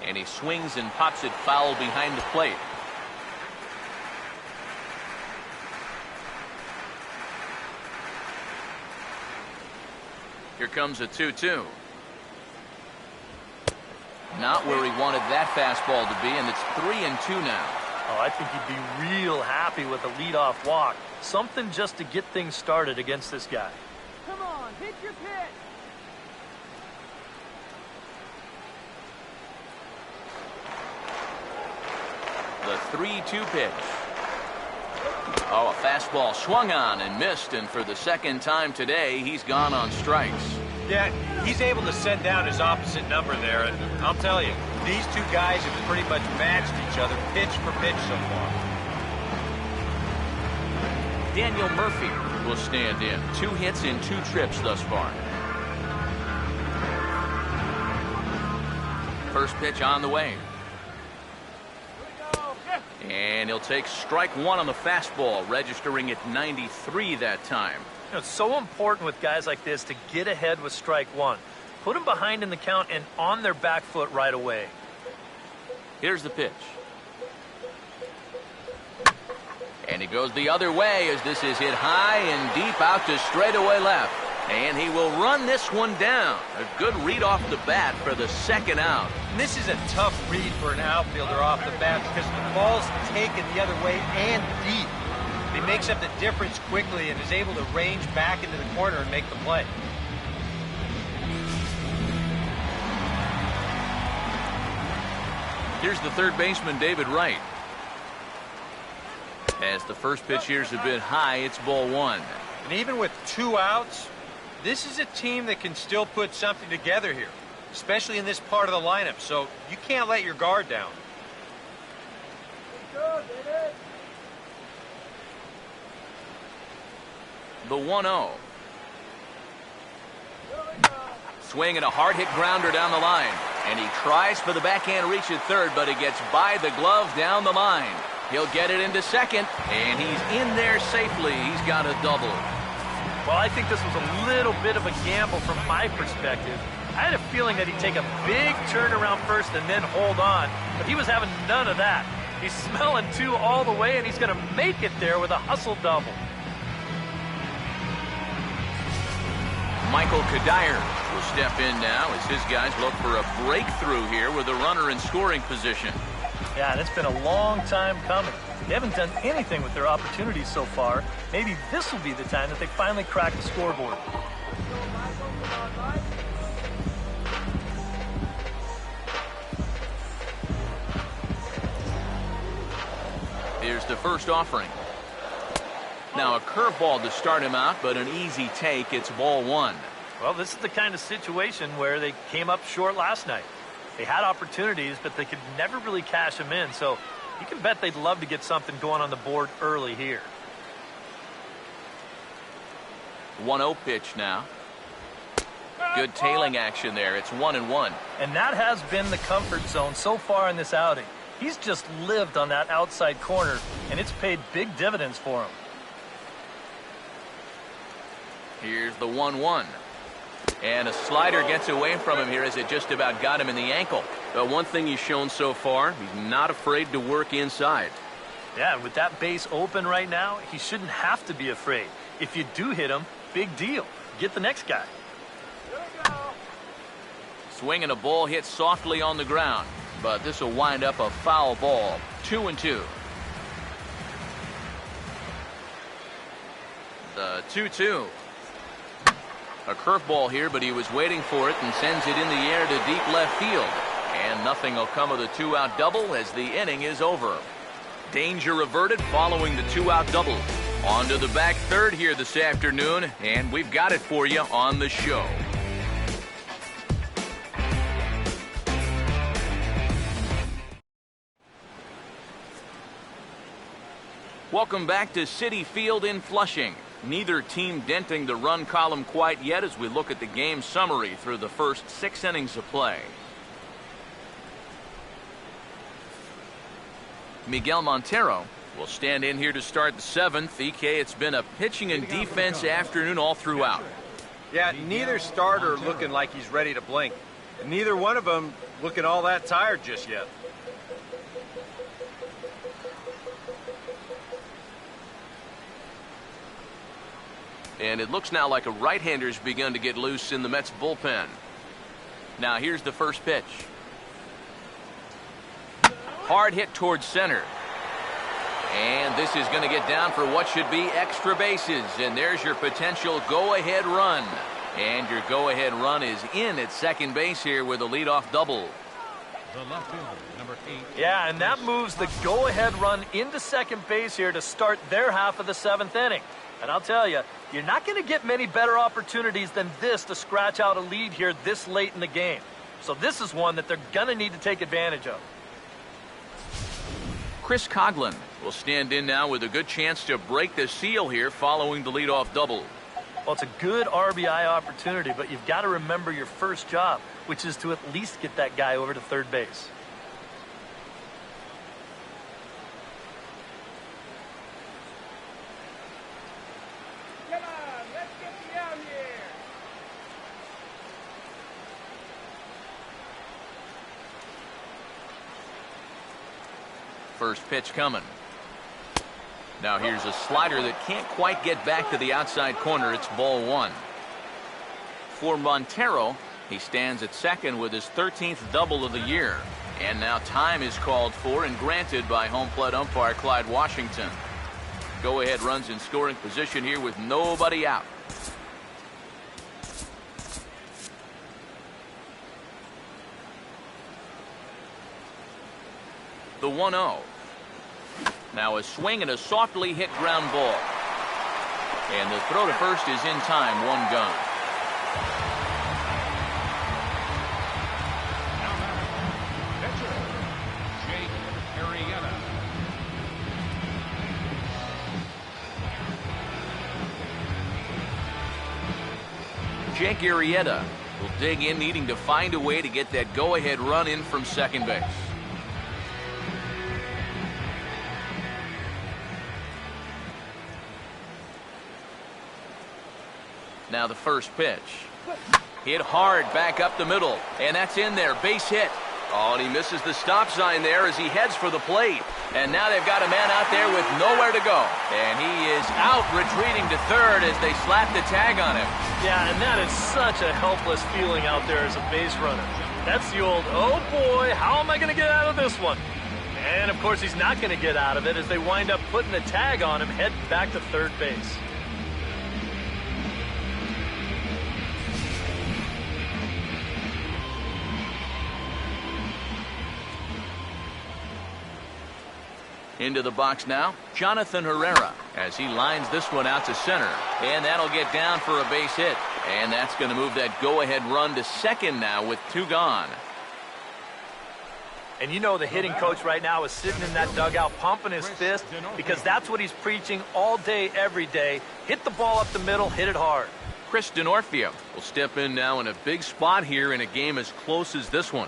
And he swings and pops it foul behind the plate. Here comes a 2-2. Not where he wanted that fastball to be, and it's 3-2 now. Oh, I think he'd be real happy with a leadoff walk. Something just to get things started against this guy. Come on, hit your pitch. The 3-2 pitch. Oh, a fastball swung on and missed, and for the second time today, he's gone on strikes. Yeah, he's able to send down his opposite number there, and I'll tell you, these two guys have pretty much matched each other pitch for pitch so far. Daniel Murphy will stand in. 2 hits in 2 trips thus far. First pitch on the way. And he'll take strike 1 on the fastball, registering at 93 that time. You know, it's so important with guys like this to get ahead with strike 1. Put them behind in the count and on their back foot right away. Here's the pitch. And he goes the other way as this is hit high and deep out to straightaway left. And he will run this one down. A good read off the bat for the second out. And this is a tough read for an outfielder off the bat because the ball's taken the other way and deep. He makes up the difference quickly and is able to range back into the corner and make the play. Here's the third baseman, David Wright. As the first pitch here's a bit high, it's ball 1. And even with 2 outs, this is a team that can still put something together here, especially in this part of the lineup, so you can't let your guard down. The 1-0. Swing and a hard hit grounder down the line. And he tries for the backhand reach at third, but he gets by the glove down the line. He'll get it into second, and he's in there safely. He's got a double. Well, I think this was a little bit of a gamble from my perspective. I had a feeling that he'd take a big turn around first and then hold on, but he was having none of that. He's smelling 2 all the way, and he's going to make it there with a hustle double. Michael Kadire will step in now as his guys look for a breakthrough here with a runner in scoring position. Yeah, and it's been a long time coming. They haven't done anything with their opportunities so far. Maybe this will be the time that they finally crack the scoreboard. Here's the first offering. Now a curveball to start him out, but an easy take. It's ball 1. Well, this is the kind of situation where they came up short last night. They had opportunities, but they could never really cash them in, so you can bet they'd love to get something going on the board early here. 1-0 pitch now. Good tailing action there. It's 1-1. And that has been the comfort zone so far in this outing. He's just lived on that outside corner, and it's paid big dividends for him. Here's the 1-1. And a slider gets away from him here as it just about got him in the ankle. But one thing he's shown so far, he's not afraid to work inside. Yeah, with that base open right now, he shouldn't have to be afraid. If you do hit him, big deal. Get the next guy. Swing and a ball hit softly on the ground. But this will wind up a foul ball. 2-2. The 2-2. A curveball here, but he was waiting for it and sends it in the air to deep left field. And nothing will come of the 2-out double as the inning is over. Danger averted following the 2-out double. On to the back third here this afternoon, and we've got it for you on the show. Welcome back to Citi Field in Flushing. Neither team denting the run column quite yet as we look at the game summary through the first 6 innings of play. Miguel Montero will stand in here to start the 7th. EK, it's been a pitching and defense afternoon all throughout. Yeah, neither starter looking like he's ready to blink. And neither one of them looking all that tired just yet. And it looks now like a right-hander's begun to get loose in the Mets bullpen. Now here's the first pitch. Hard hit towards center. And this is going to get down for what should be extra bases. And there's your potential go-ahead run. And your go-ahead run is in at second base here with a leadoff double. The left fielder, number 8. Yeah, and that moves the go-ahead run into second base here to start their half of the 7th inning. And I'll tell you, you're not going to get many better opportunities than this to scratch out a lead here this late in the game. So this is one that they're going to need to take advantage of. Chris Coghlan will stand in now with a good chance to break the seal here following the leadoff double. Well, it's a good RBI opportunity, but you've got to remember your first job, which is to at least get that guy over to third base. First pitch coming. Now here's a slider that can't quite get back to the outside corner. It's ball 1. For Montero, he stands at second with his 13th double of the year. And now time is called for and granted by home plate umpire Clyde Washington. Go-ahead runs in scoring position here with nobody out. The 1-0. Now a swing and a softly hit ground ball. And the throw to first is in time, 1 gone. Pitcher, Jake Arrieta. Jake Arrieta will dig in, needing to find a way to get that go-ahead run in from second base. Now the first pitch. Hit hard back up the middle. And that's in there. Base hit. Oh, and he misses the stop sign there as he heads for the plate. And now they've got a man out there with nowhere to go. And he is out retreating to third as they slap the tag on him. Yeah, and that is such a helpless feeling out there as a base runner. That's the old, oh boy, how am I going to get out of this one? And of course he's not going to get out of it as they wind up putting the tag on him, heading back to third base. Into the box now, Jonathan Herrera, as he lines this one out to center. And that'll get down for a base hit. And that's going to move that go-ahead run to second now with 2 gone. And you know the hitting coach right now is sitting in that dugout pumping his fist because that's what he's preaching all day, every day. Hit the ball up the middle, hit it hard. Chris Denorfia will step in now in a big spot here in a game as close as this one.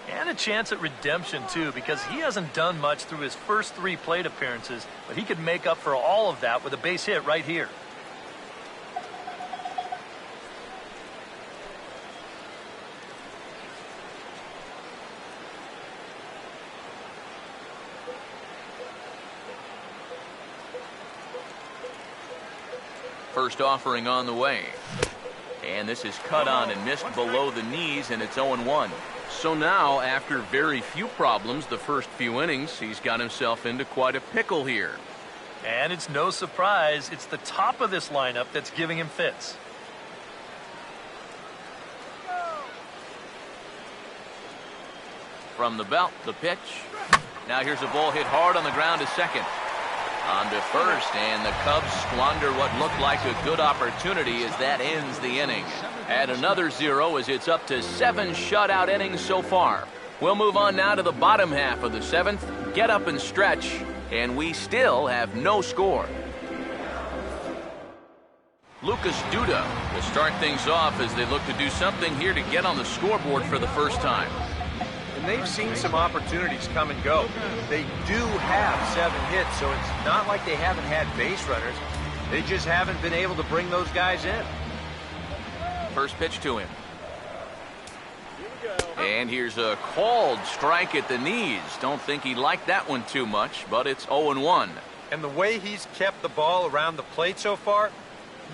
And a chance at redemption, too, because he hasn't done much through his first 3 plate appearances, but he could make up for all of that with a base hit right here. First offering on the way. And this is cut on and missed below the knees, and it's 0-1. So now, after very few problems the first few innings, he's got himself into quite a pickle here. And it's no surprise, it's the top of this lineup that's giving him fits. From the belt, the pitch. Now here's a ball hit hard on the ground to second. On to first, and the Cubs squander what looked like a good opportunity as that ends the inning. Add another 0 as it's up to 7 shutout innings so far. We'll move on now to the bottom half of the 7th. Get up and stretch, and we still have no score. Lucas Duda will start things off as they look to do something here to get on the scoreboard for the first time. And they've seen some opportunities come and go. They do have 7 hits, so it's not like they haven't had base runners. They just haven't been able to bring those guys in. First pitch to him. And here's a called strike at the knees. Don't think he liked that one too much, but it's 0-1. And the way he's kept the ball around the plate so far,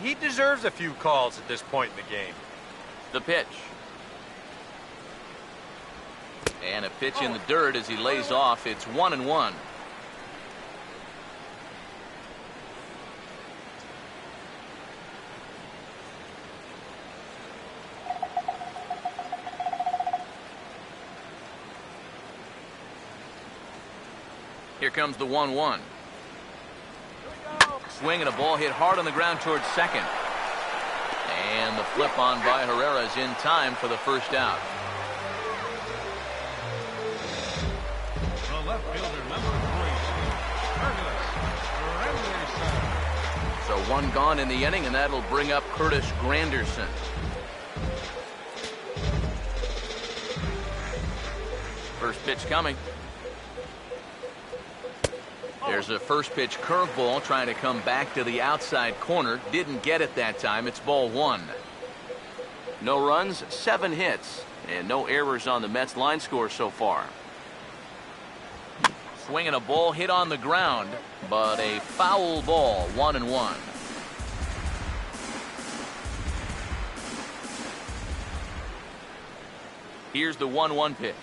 he deserves a few calls at this point in the game. The pitch. And a pitch in the dirt as he lays off. It's 1-1. Here comes the 1-1. Swing and a ball hit hard on the ground towards second. And the flip on by Herrera is in time for the first out. The left fielder, number 3, So 1 gone in the inning, and that'll bring up Curtis Granderson. First pitch coming. There's a first pitch curveball trying to come back to the outside corner. Didn't get it that time. It's ball 1. No runs, 7 hits, and no errors on the Mets line score so far. Swinging a ball hit on the ground, but a foul ball, 1-1. Here's the 1-1 pitch.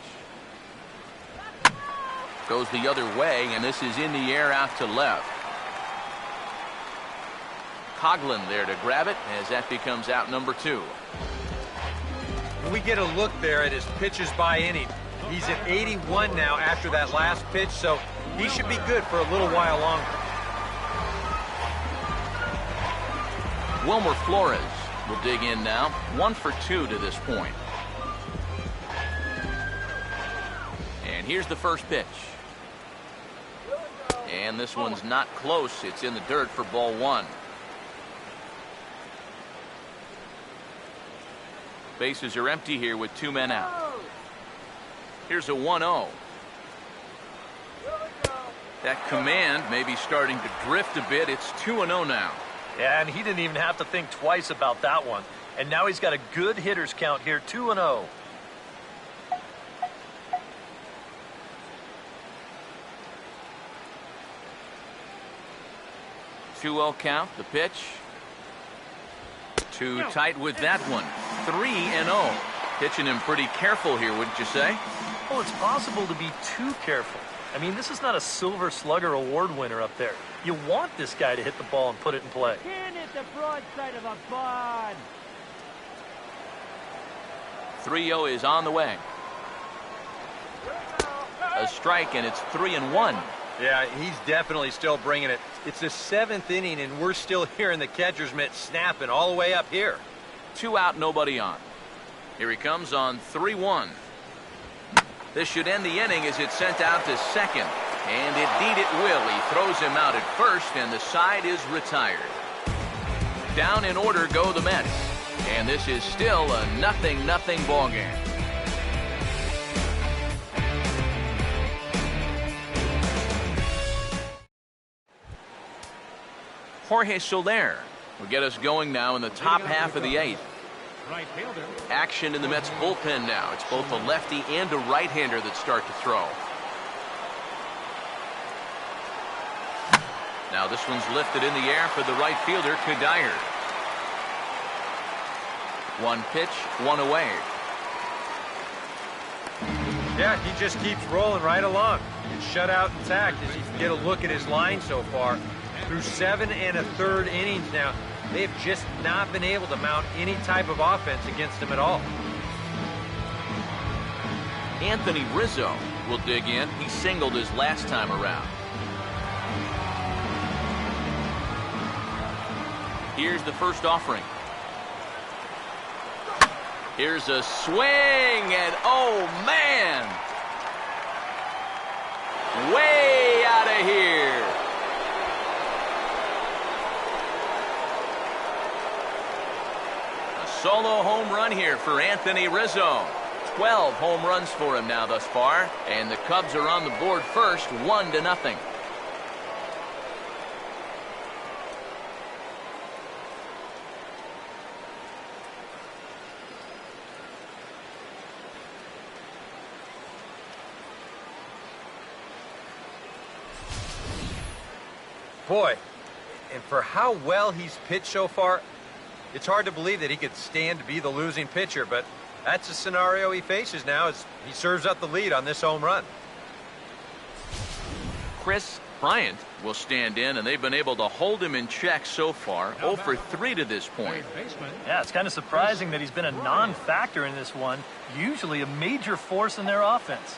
Goes the other way, and this is in the air out to left. Coghlan there to grab it as that becomes out number 2. We get a look there at his pitches by inning. He's at 81 now after that last pitch, so he should be good for a little while longer. Wilmer Flores will dig in now. 1 for 2 to this point. And here's the first pitch. And this one's not close. It's in the dirt for ball 1. Bases are empty here with 2 men out. Here's a 1-0. That command may be starting to drift a bit. It's 2-0 now. Yeah, and he didn't even have to think twice about that one. And now he's got a good hitters count here, 2-0. 2-0 count, the pitch. Too tight with that one. 3-0. Pitching him pretty careful here, wouldn't you say? Well, it's possible to be too careful. I mean, this is not a Silver Slugger award winner up there. You want this guy to hit the ball and put it in play. Can't hit the broadside of a barn. 3-0 is on the way. A strike, and it's 3-1. Yeah, he's definitely still bringing it. It's the 7th inning, and we're still hearing the catcher's mitt snapping all the way up here. 2 out, nobody on. Here he comes on 3-1. This should end the inning as it's sent out to second. And indeed it will. He throws him out at first, and the side is retired. Down in order go the Mets. And this is still a 0-0 ball game. Jorge Soler will get us going now in the top half of the 8th. right fielder. Action in the Mets bullpen now. It's both a lefty and a right-hander that start to throw. Now this one's lifted in the air for the right fielder, Cuddyer. 1 pitch, 1 away. Yeah, he just keeps rolling right along. It's shut out intact as you can get a look at his line so far. Through 7 1/3 innings now, they've just not been able to mount any type of offense against him at all. Anthony Rizzo will dig in. He singled his last time around. Here's the first offering. Here's a swing, and oh man! Way out of here. A solo home run here for Anthony Rizzo. 12 home runs for him now thus far, and the Cubs are on the board first, 1-0. Boy, and for how well he's pitched so far, it's hard to believe that he could stand to be the losing pitcher, but that's the scenario he faces now as he serves up the lead on this home run. Chris Bryant will stand in, and they've been able to hold him in check so far, 0 for 3 to this point. Yeah, it's kind of surprising that he's been a non-factor in this one, usually a major force in their offense.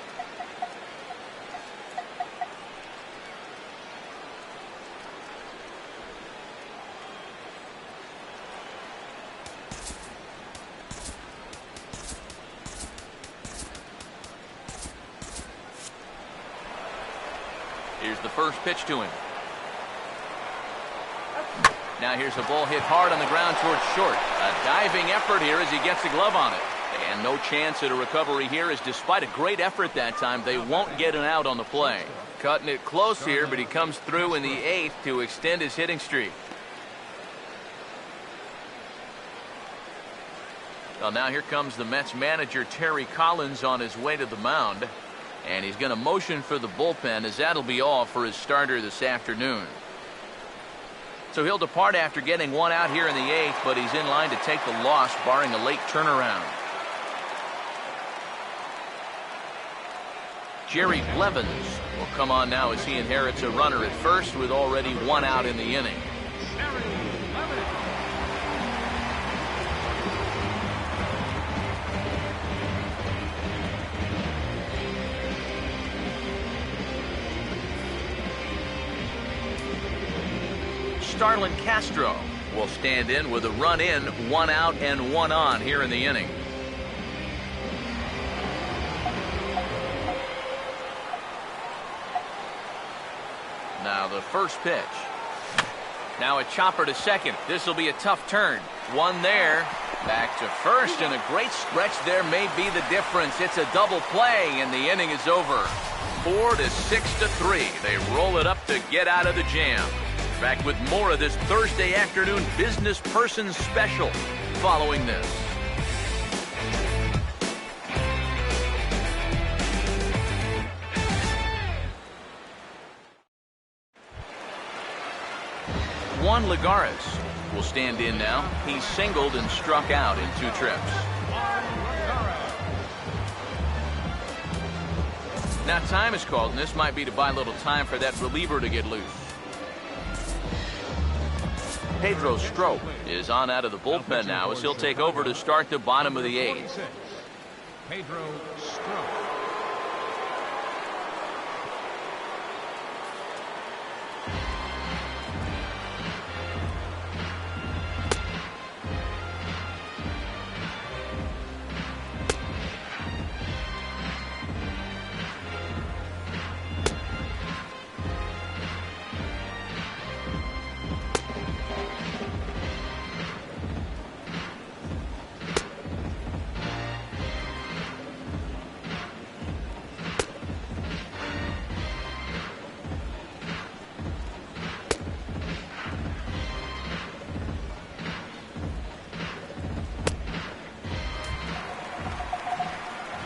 Here's the first pitch to him. Now here's a ball hit hard on the ground towards short. A diving effort here as he gets the glove on it. And no chance at a recovery here, as despite a great effort that time, they won't get an out on the play. Cutting it close here, but he comes through in the 8th to extend his hitting streak. Well, now here comes the Mets manager, Terry Collins, on his way to the mound. And he's going to motion for the bullpen, as that'll be all for his starter this afternoon. So he'll depart after getting one out here in the 8th, but he's in line to take the loss, barring a late turnaround. Jerry Blevins will come on now as he inherits a runner at first with already one out in the inning. Starlin Castro will stand in with a run in, one out, and one on here in the inning. Now the first pitch. Now a chopper to second. This will be a tough turn. One there. Back to first, and a great stretch there may be the difference. It's a double play, and the inning is over. 4 to 6 to 3. They roll it up to get out of the jam. Back with more of this Thursday afternoon Business Person Special following this. Juan Lagares will stand in now. He's singled and struck out in 2 trips. Now time is called, and this might be to buy a little time for that reliever to get loose. Pedro Strop is on out of the bullpen now as he'll take over to start the bottom of the 8th. Pedro Strop.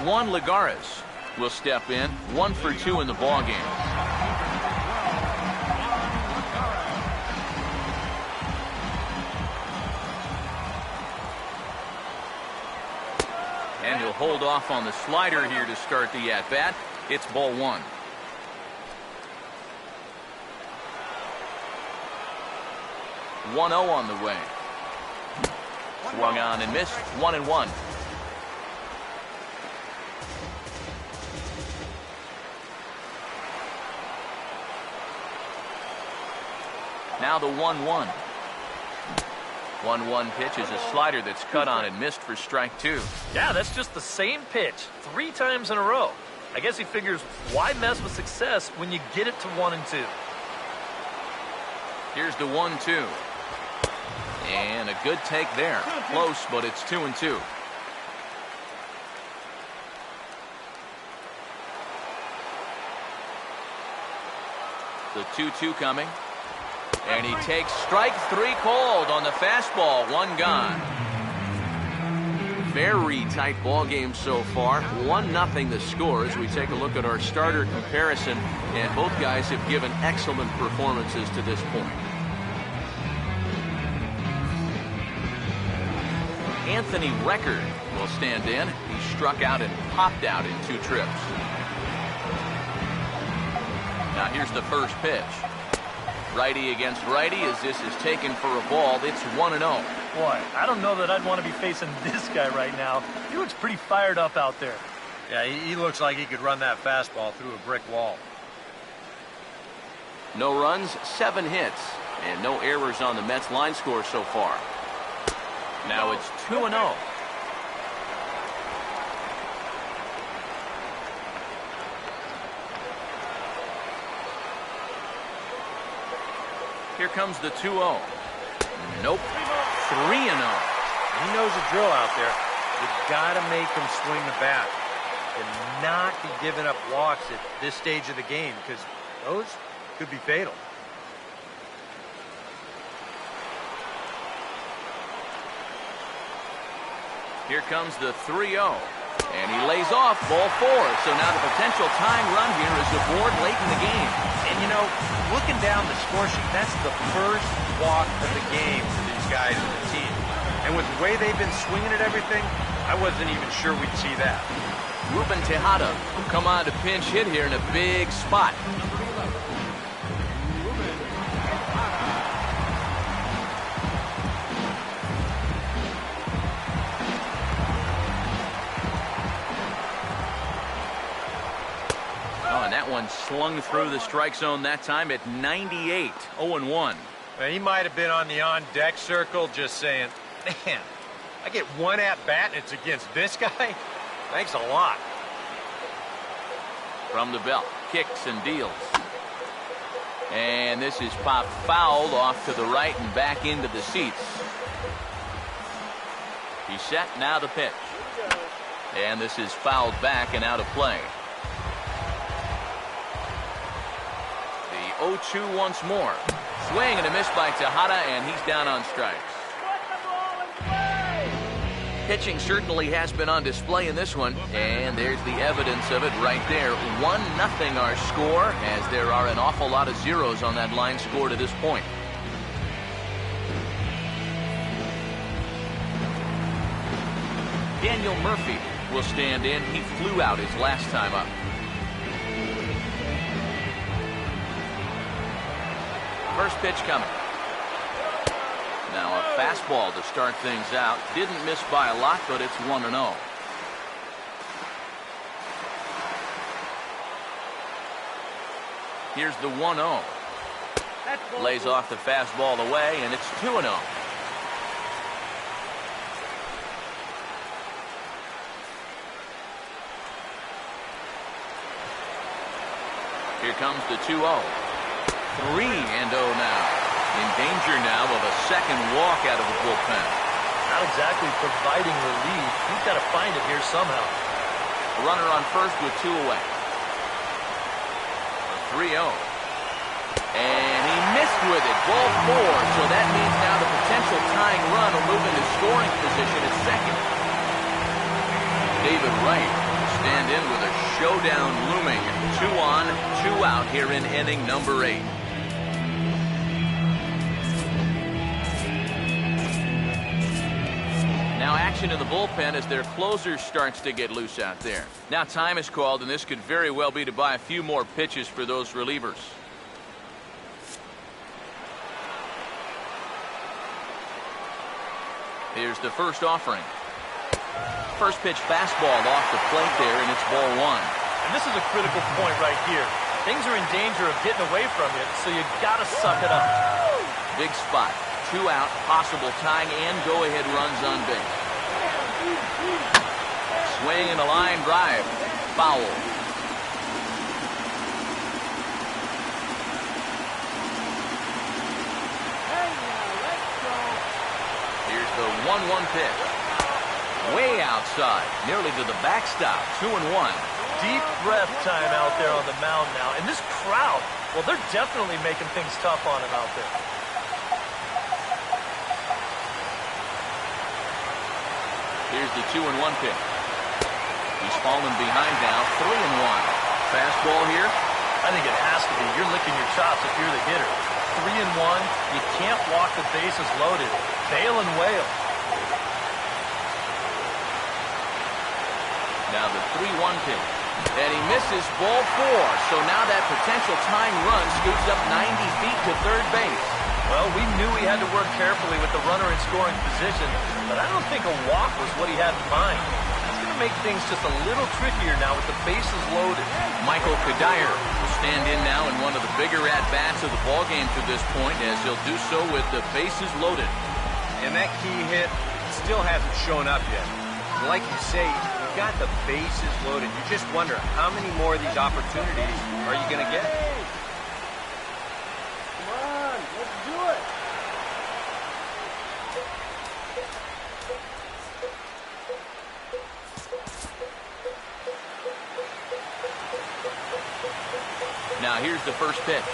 Juan Lagares will step in, 1 for 2 in the ballgame. And he'll hold off on the slider here to start the at-bat. It's ball 1. One 0 on the way. Swung on and missed. 1-1. Now the 1-1. 1-1 pitch is a slider that's cut on and missed for strike 2. Yeah, that's just the same pitch 3 times in a row. I guess he figures, why mess with success when you get it to 1 and 2? Here's the 1-2. And a good take there. Close, but it's 2 and 2. The 2-2 coming. And he takes strike 3 called on the fastball. 1 gone. Very tight ball game so far. 1-0 the score as we take a look at our starter comparison. And both guys have given excellent performances to this point. Anthony Record will stand in. He struck out and popped out in 2 trips. Now here's the first pitch. Righty against righty as this is taken for a ball. It's 1-0. Boy, I don't know that I'd want to be facing this guy right now. He looks pretty fired up out there. Yeah, he looks like he could run that fastball through a brick wall. No runs, 7 hits, and no errors on the Mets line score so far. Now it's 2-0. Here comes the 2-0. Nope. 3-0. He knows the drill out there. You've got to make him swing the bat and not be giving up walks at this stage of the game, because those could be fatal. Here comes the 3-0. And he lays off ball 4. So now the potential tying run here is aboard late in the game. And, you know, looking down the score sheet, that's the first walk of the game for these guys on the team. And with the way they've been swinging at everything, I wasn't even sure we'd see that. Ruben Tejada will come on to pinch hit here in a big spot. And that one slung through the strike zone that time at 98, 0-1. Well, he might have been on the on-deck circle just saying, man, I get 1 at-bat and it's against this guy? Thanks a lot. From the belt, kicks and deals. And this is popped fouled off to the right and back into the seats. He's set, now the pitch. And this is fouled back and out of play. 0-2 once more. Swing and a miss by Tejada, and he's down on strikes. Pitching certainly has been on display in this one, and there's the evidence of it right there. 1-0 our score, as there are an awful lot of zeros on that line score to this point. Daniel Murphy will stand in. He flew out his last time up. First pitch coming. Now a fastball to start things out. Didn't miss by a lot, but it's 1-0. Here's the 1-0. Lays off the fastball away, and it's 2-0. Here comes the 2-0. 3-0 now. In danger now of a second walk out of the bullpen. Not exactly providing relief. He's got to find it here somehow. A runner on first with 2 away. 3-0. And he missed with it. Ball 4. So that means now the potential tying run will move into scoring position at second. David Wright will stand in with a showdown looming. 2 on, 2 out here in inning number 8. Now action in the bullpen as their closer starts to get loose out there. Now time is called, and this could very well be to buy a few more pitches for those relievers. Here's the first offering. First pitch fastball off the plate there, and it's ball 1. And this is a critical point right here. Things are in danger of getting away from you, so you got to suck it up. Big spot. 2 out, possible tying and go-ahead runs on base. Swing and a line drive. Foul. Here's the 1-1 pitch. Way outside, nearly to the backstop. 2-1. Deep breath time out there on the mound now. And this crowd, well, they're definitely making things tough on him out there. Here's the 2-1 pitch. He's fallen behind now. 3-1. Fastball here. I think it has to be. You're licking your chops if you're the hitter. 3-1. You can't walk the bases loaded. Bail and wail. Now the 3-1 pitch. And he misses ball 4. So now that potential tying run scoots up 90 feet to third base. Well, we knew he had to work carefully with the runner in scoring position, but I don't think a walk was what he had in mind. That's going to make things just a little trickier now with the bases loaded. Michael Cuddyer will stand in now in one of the bigger at-bats of the ballgame to this point, as he'll do so with the bases loaded. And that key hit still hasn't shown up yet. Like you say, you've got the bases loaded. You just wonder how many more of these opportunities are you going to get? Now here's the first pitch.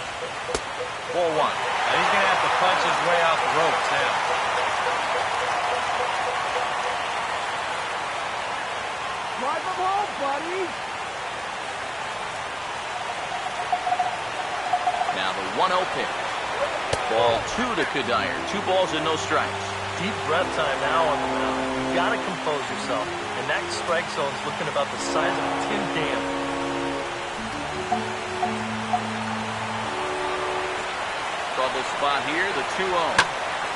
Ball 1. Now he's going to have to punch his way off the ropes now. Drive him home, buddy. Now the 1-0 pitch. Ball 2 to Cuddyer. 2 balls and no strikes. Deep breath time now on the mound. You've got to compose yourself. And that strike zone's looking about the size of a tin can. Trouble spot here, the 2-0.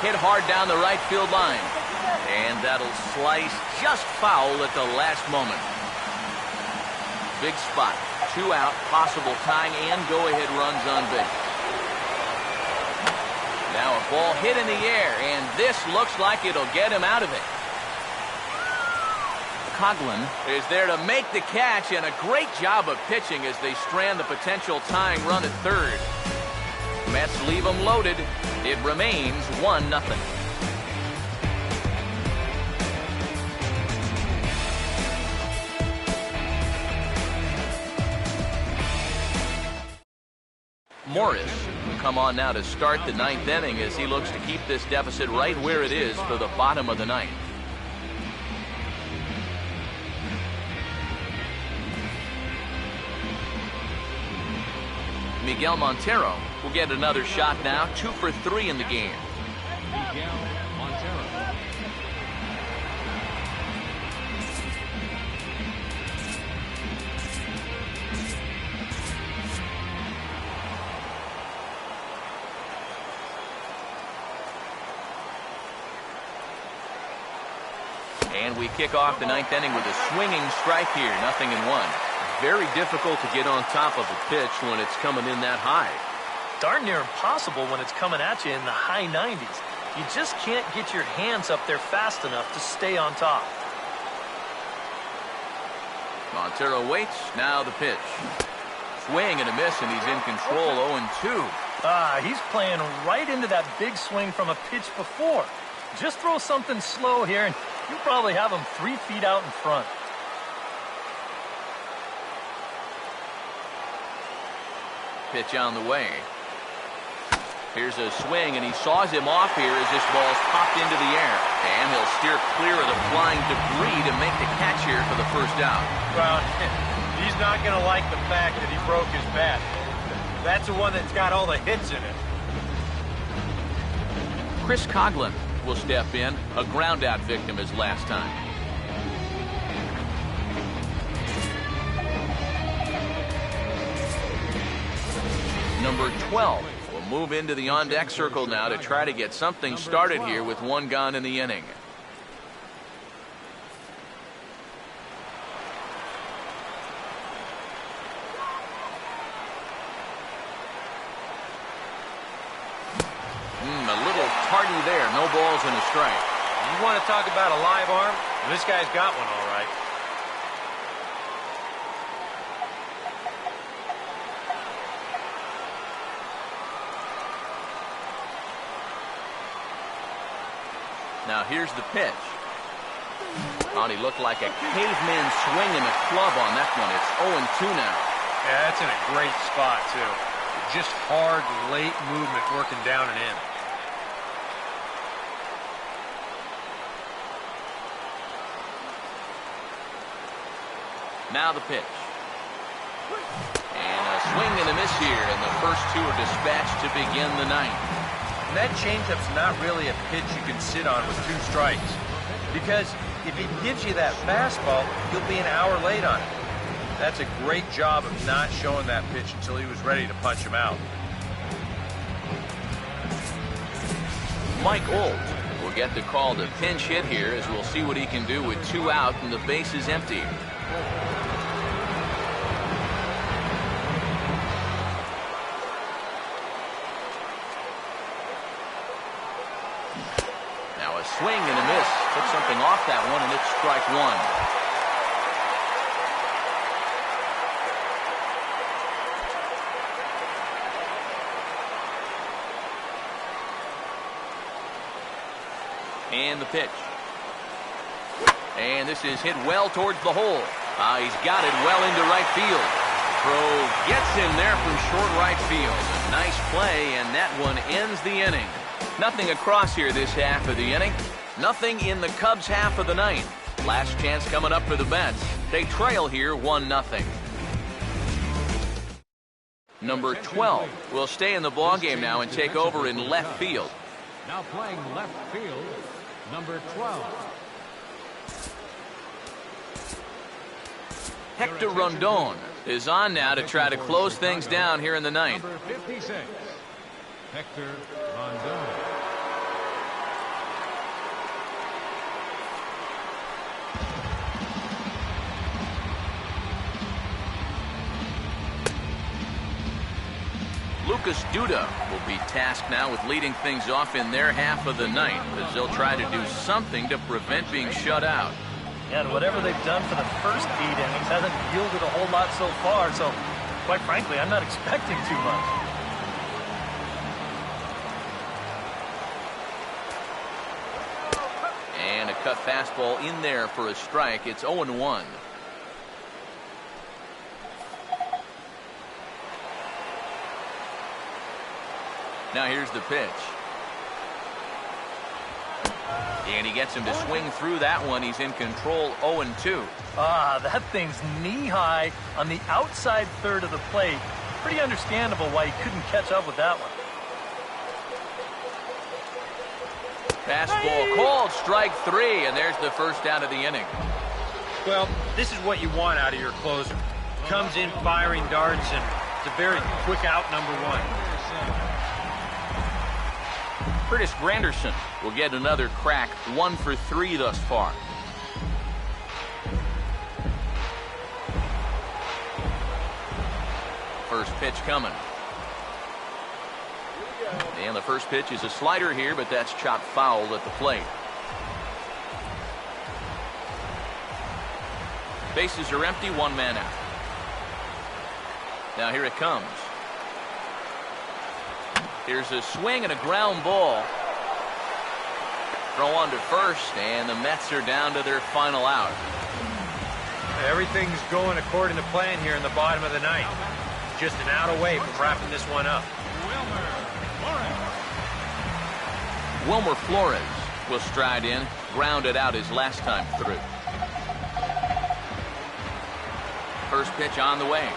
Hit hard down the right field line. And that'll slice just foul at the last moment. Big spot. 2 out, possible tying and go-ahead runs on base. Now a ball hit in the air, and this looks like it'll get him out of it. Coghlan is there to make the catch, and a great job of pitching as they strand the potential tying run at third. Mets leave them loaded. It remains 1-0. Morris will come on now to start the 9th inning as he looks to keep this deficit right where it is for the bottom of the 9th. Miguel Montero will get another shot now, 2 for 3 in the game. Miguel Montero. And we kick off the 9th inning with a swinging strike here, 0-1. Very difficult to get on top of a pitch when it's coming in that high. Darn near impossible when it's coming at you in the high 90s. You just can't get your hands up there fast enough to stay on top. Montero waits, now the pitch. Swing and a miss, and he's in control, 0-2. He's playing right into that big swing from a pitch before. Just throw something slow here, and you probably have him 3 feet out in front. Pitch on the way. Here's a swing, and he saws him off here as this ball's popped into the air. And he'll steer clear of the flying debris to make the catch here for the first out. Well, he's not going to like the fact that he broke his bat. That's the one that's got all the hits in it. Chris Coghlan will step in, a ground-out victim as last time. Number 12 will move into the on-deck circle now to try to get something started here with 1 gone in the inning. A little party there. No balls and a strike. You want to talk about a live arm? This guy's got one all right. Now here's the pitch. Oh, he looked like a caveman swinging a club on that one. It's 0-2 now. Yeah, that's in a great spot, too. Just hard, late movement working down and in. Now the pitch. And a swing and a miss here, and the first two are dispatched to begin the ninth. And that changeup's not really a pitch you can sit on with 2 strikes. Because if he gives you that fastball, you'll be an hour late on it. That's a great job of not showing that pitch until he was ready to punch him out. Mike Olt will get the call to pinch hit here, as we'll see what he can do with 2 out and the base is empty. Now a swing and a miss. Took something off that one, and it's strike 1. And the pitch. And this is hit well towards the hole. He's got it well into right field. Crowe gets in there from short right field. A nice play, and that one ends the inning. Nothing across here this half of the inning. Nothing in the Cubs half of the ninth. Last chance coming up for the Mets. They trail here 1-0. Number 12 will stay in the ballgame now and take over in left field. Now playing left field, number 12. Hector Rondon is on now to try to close things down here in the ninth. Number 56, Hector Rondon. Lucas Duda will be tasked now with leading things off in their half of the ninth, as they'll try to do something to prevent being shut out. Yeah, and whatever they've done for the first 8 innings hasn't yielded a whole lot so far, so quite frankly, I'm not expecting too much. And a cut fastball in there for a strike. It's 0-1. Now here's the pitch. And he gets him to swing through that one. He's in control, 0-2. That thing's knee-high on the outside third of the plate. Pretty understandable why he couldn't catch up with that one. Fastball called, strike 3, and there's the first out of the inning. Well, this is what you want out of your closer. Comes in firing darts, and it's a very quick out, number 1. Curtis Granderson will get another crack, 1 for 3 thus far. First pitch coming. And the first pitch is a slider here, but that's chopped foul at the plate. Bases are empty, 1 man out. Now here it comes. Here's a swing and a ground ball. Throw on to first, and the Mets are down to their final out. Everything's going according to plan here in the bottom of the ninth. Just an out away from wrapping this one up. Wilmer Flores will stride in, grounded out his last time through. First pitch on the way.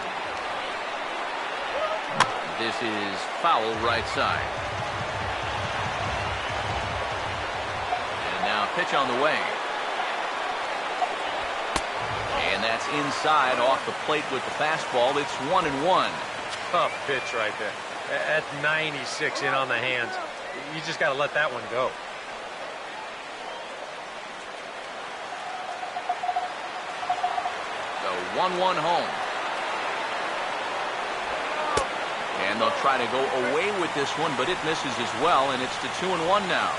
This is foul right side. And now pitch on the way. And that's inside off the plate with the fastball. It's 1-1. Tough pitch right there. At 96 in on the hands. You just got to let that one go. So 1-1 home. And they'll try to go away with this one, but it misses as well, and it's to 2-1 now.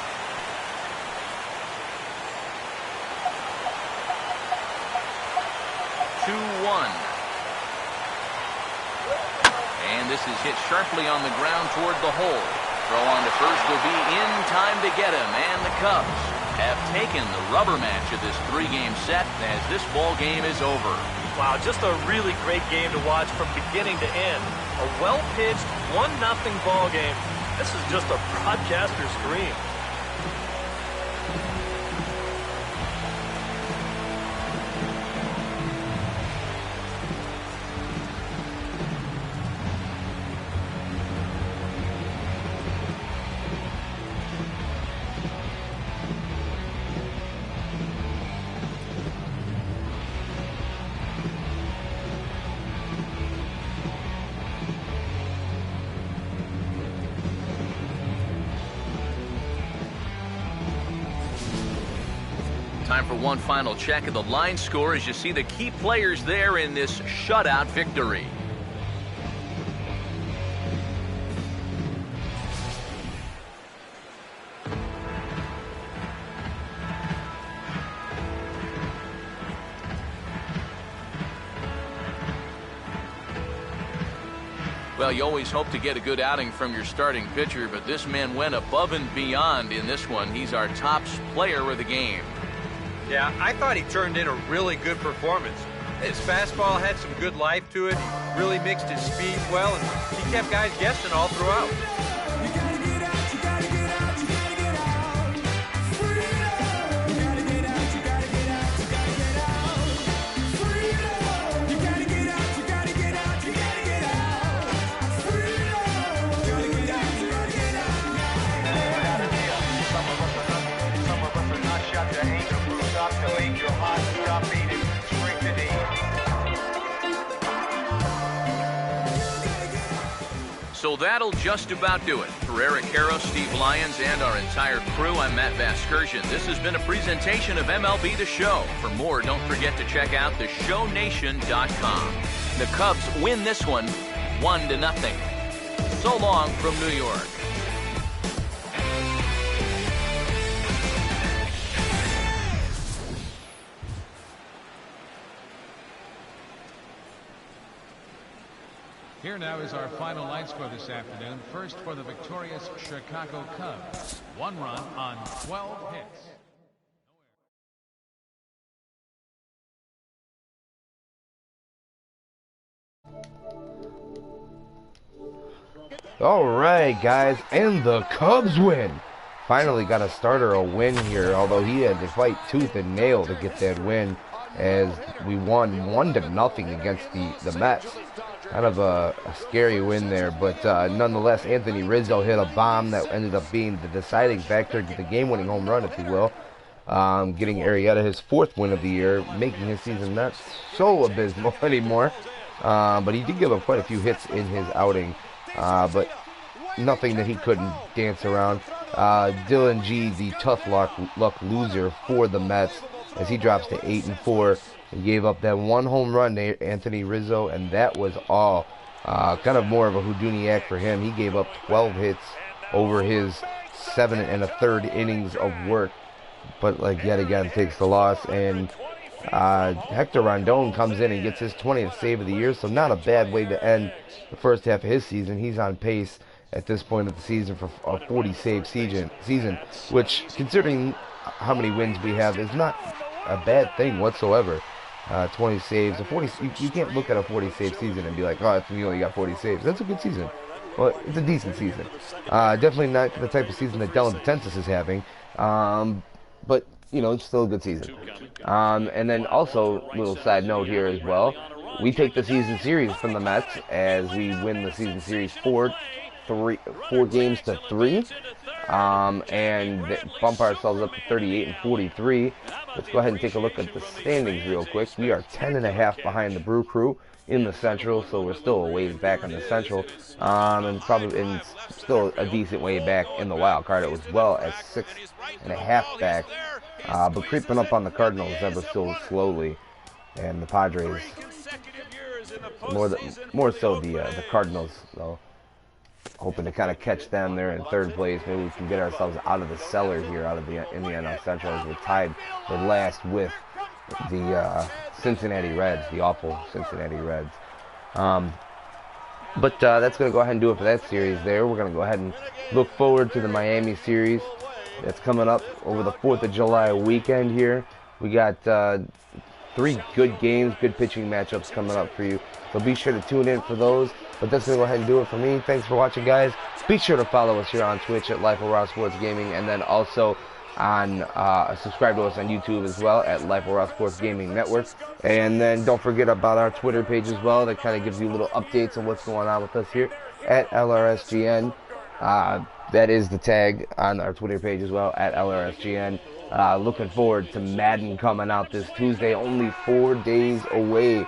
And this is hit sharply on the ground toward the hole. Throw on to first will be in time to get him, and the Cubs have taken the rubber match of this 3-game set as this ball game is over. Wow, just a really great game to watch from beginning to end. A well-pitched 1-0 ball game. This is just a broadcaster's dream. Time for one final check of the line score as you see the key players there in this shutout victory. Well, you always hope to get a good outing from your starting pitcher, but this man went above and beyond in this one. He's our top player of the game. Yeah, I thought he turned in a really good performance. His fastball had some good life to it. He really mixed his speed well, and he kept guys guessing all throughout. So that'll just about do it. For Eric Karros, Steve Lyons, and our entire crew, I'm Matt Vasgersian. This has been a presentation of MLB The Show. For more, don't forget to check out theshownation.com. The Cubs win this one 1-0. So long from New York. Here now is our final line score this afternoon. First for the victorious Chicago Cubs. 1 run on 12 hits. All right, guys, and the Cubs win. Finally got a starter a win here, although he had to fight tooth and nail to get that win as we won 1-0 against the Mets. Kind of a scary win there, but nonetheless, Anthony Rizzo hit a bomb that ended up being the deciding factor, the game-winning home run, if you will, getting Arrieta his 4th win of the year, making his season not so abysmal anymore. But he did give up quite a few hits in his outing, but nothing that he couldn't dance around. Dylan G, the tough luck loser for the Mets, as he drops to 8-4. He gave up that 1 home run to Anthony Rizzo, and that was all. Kind of more of a Houdini act for him. He gave up 12 hits over his 7 1/3 innings of work, but yet again takes the loss. And Hector Rondon comes in and gets his 20th save of the year, so not a bad way to end the first half of his season. He's on pace at this point of the season for a 40-save season, which, considering how many wins we have, is not a bad thing whatsoever. 20 saves, you can't look at a 40-save season and be like, oh, you only got 40 saves. That's a good season. Well, it's a decent season. Definitely not the type of season that Dellin Betances is having, but, it's still a good season. And then also, little side note here as well, we take the season series from the Mets as we win the season series 4 games to 3. And bump ourselves up to 38-43. Let's go ahead and take a look at the standings real quick. We are 10.5 behind the Brew Crew in the Central, so we're still a ways back on the Central, and still a decent way back in the wild card, as well as 6.5 back, but creeping up on the Cardinals ever so slowly, and the Padres more so the Cardinals though. hoping to kind of catch them. They're in third place. Maybe we can get ourselves out of the cellar here, in the NL Central, as we're tied for last with the Cincinnati Reds, the awful Cincinnati Reds. But that's going to go ahead and do it for that series there. We're going to go ahead and look forward to the Miami series that's coming up over the 4th of July weekend here. We got 3 good games, good pitching matchups coming up for you. So be sure to tune in for those. But that's going to go ahead and do it for me. Thanks for watching, guys. Be sure to follow us here on Twitch at Life of Raw Sports Gaming, and then also on subscribe to us on YouTube as well at Life of Raw Sports Gaming Network. And then don't forget about our Twitter page as well. That kind of gives you little updates on what's going on with us here at LRSGN. That is the tag on our Twitter page as well at LRSGN. Looking forward to Madden coming out this Tuesday, only 4 days away.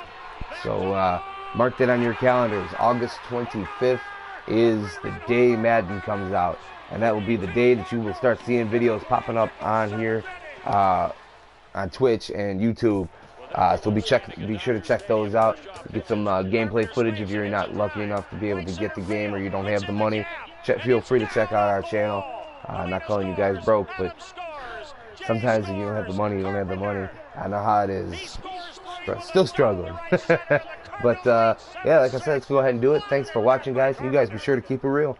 So mark that on your calendars. August 25th is the day Madden comes out. And that will be the day that you will start seeing videos popping up on here on Twitch and YouTube. So be sure to check those out. Get some gameplay footage if you're not lucky enough to be able to get the game or you don't have the money. Feel free to check out our channel. I'm not calling you guys broke, but sometimes if you don't have the money, you don't have the money. I know how it is. Still struggling. But yeah, like I said, let's go ahead and do it. Thanks for watching, guys. You guys be sure to keep it real.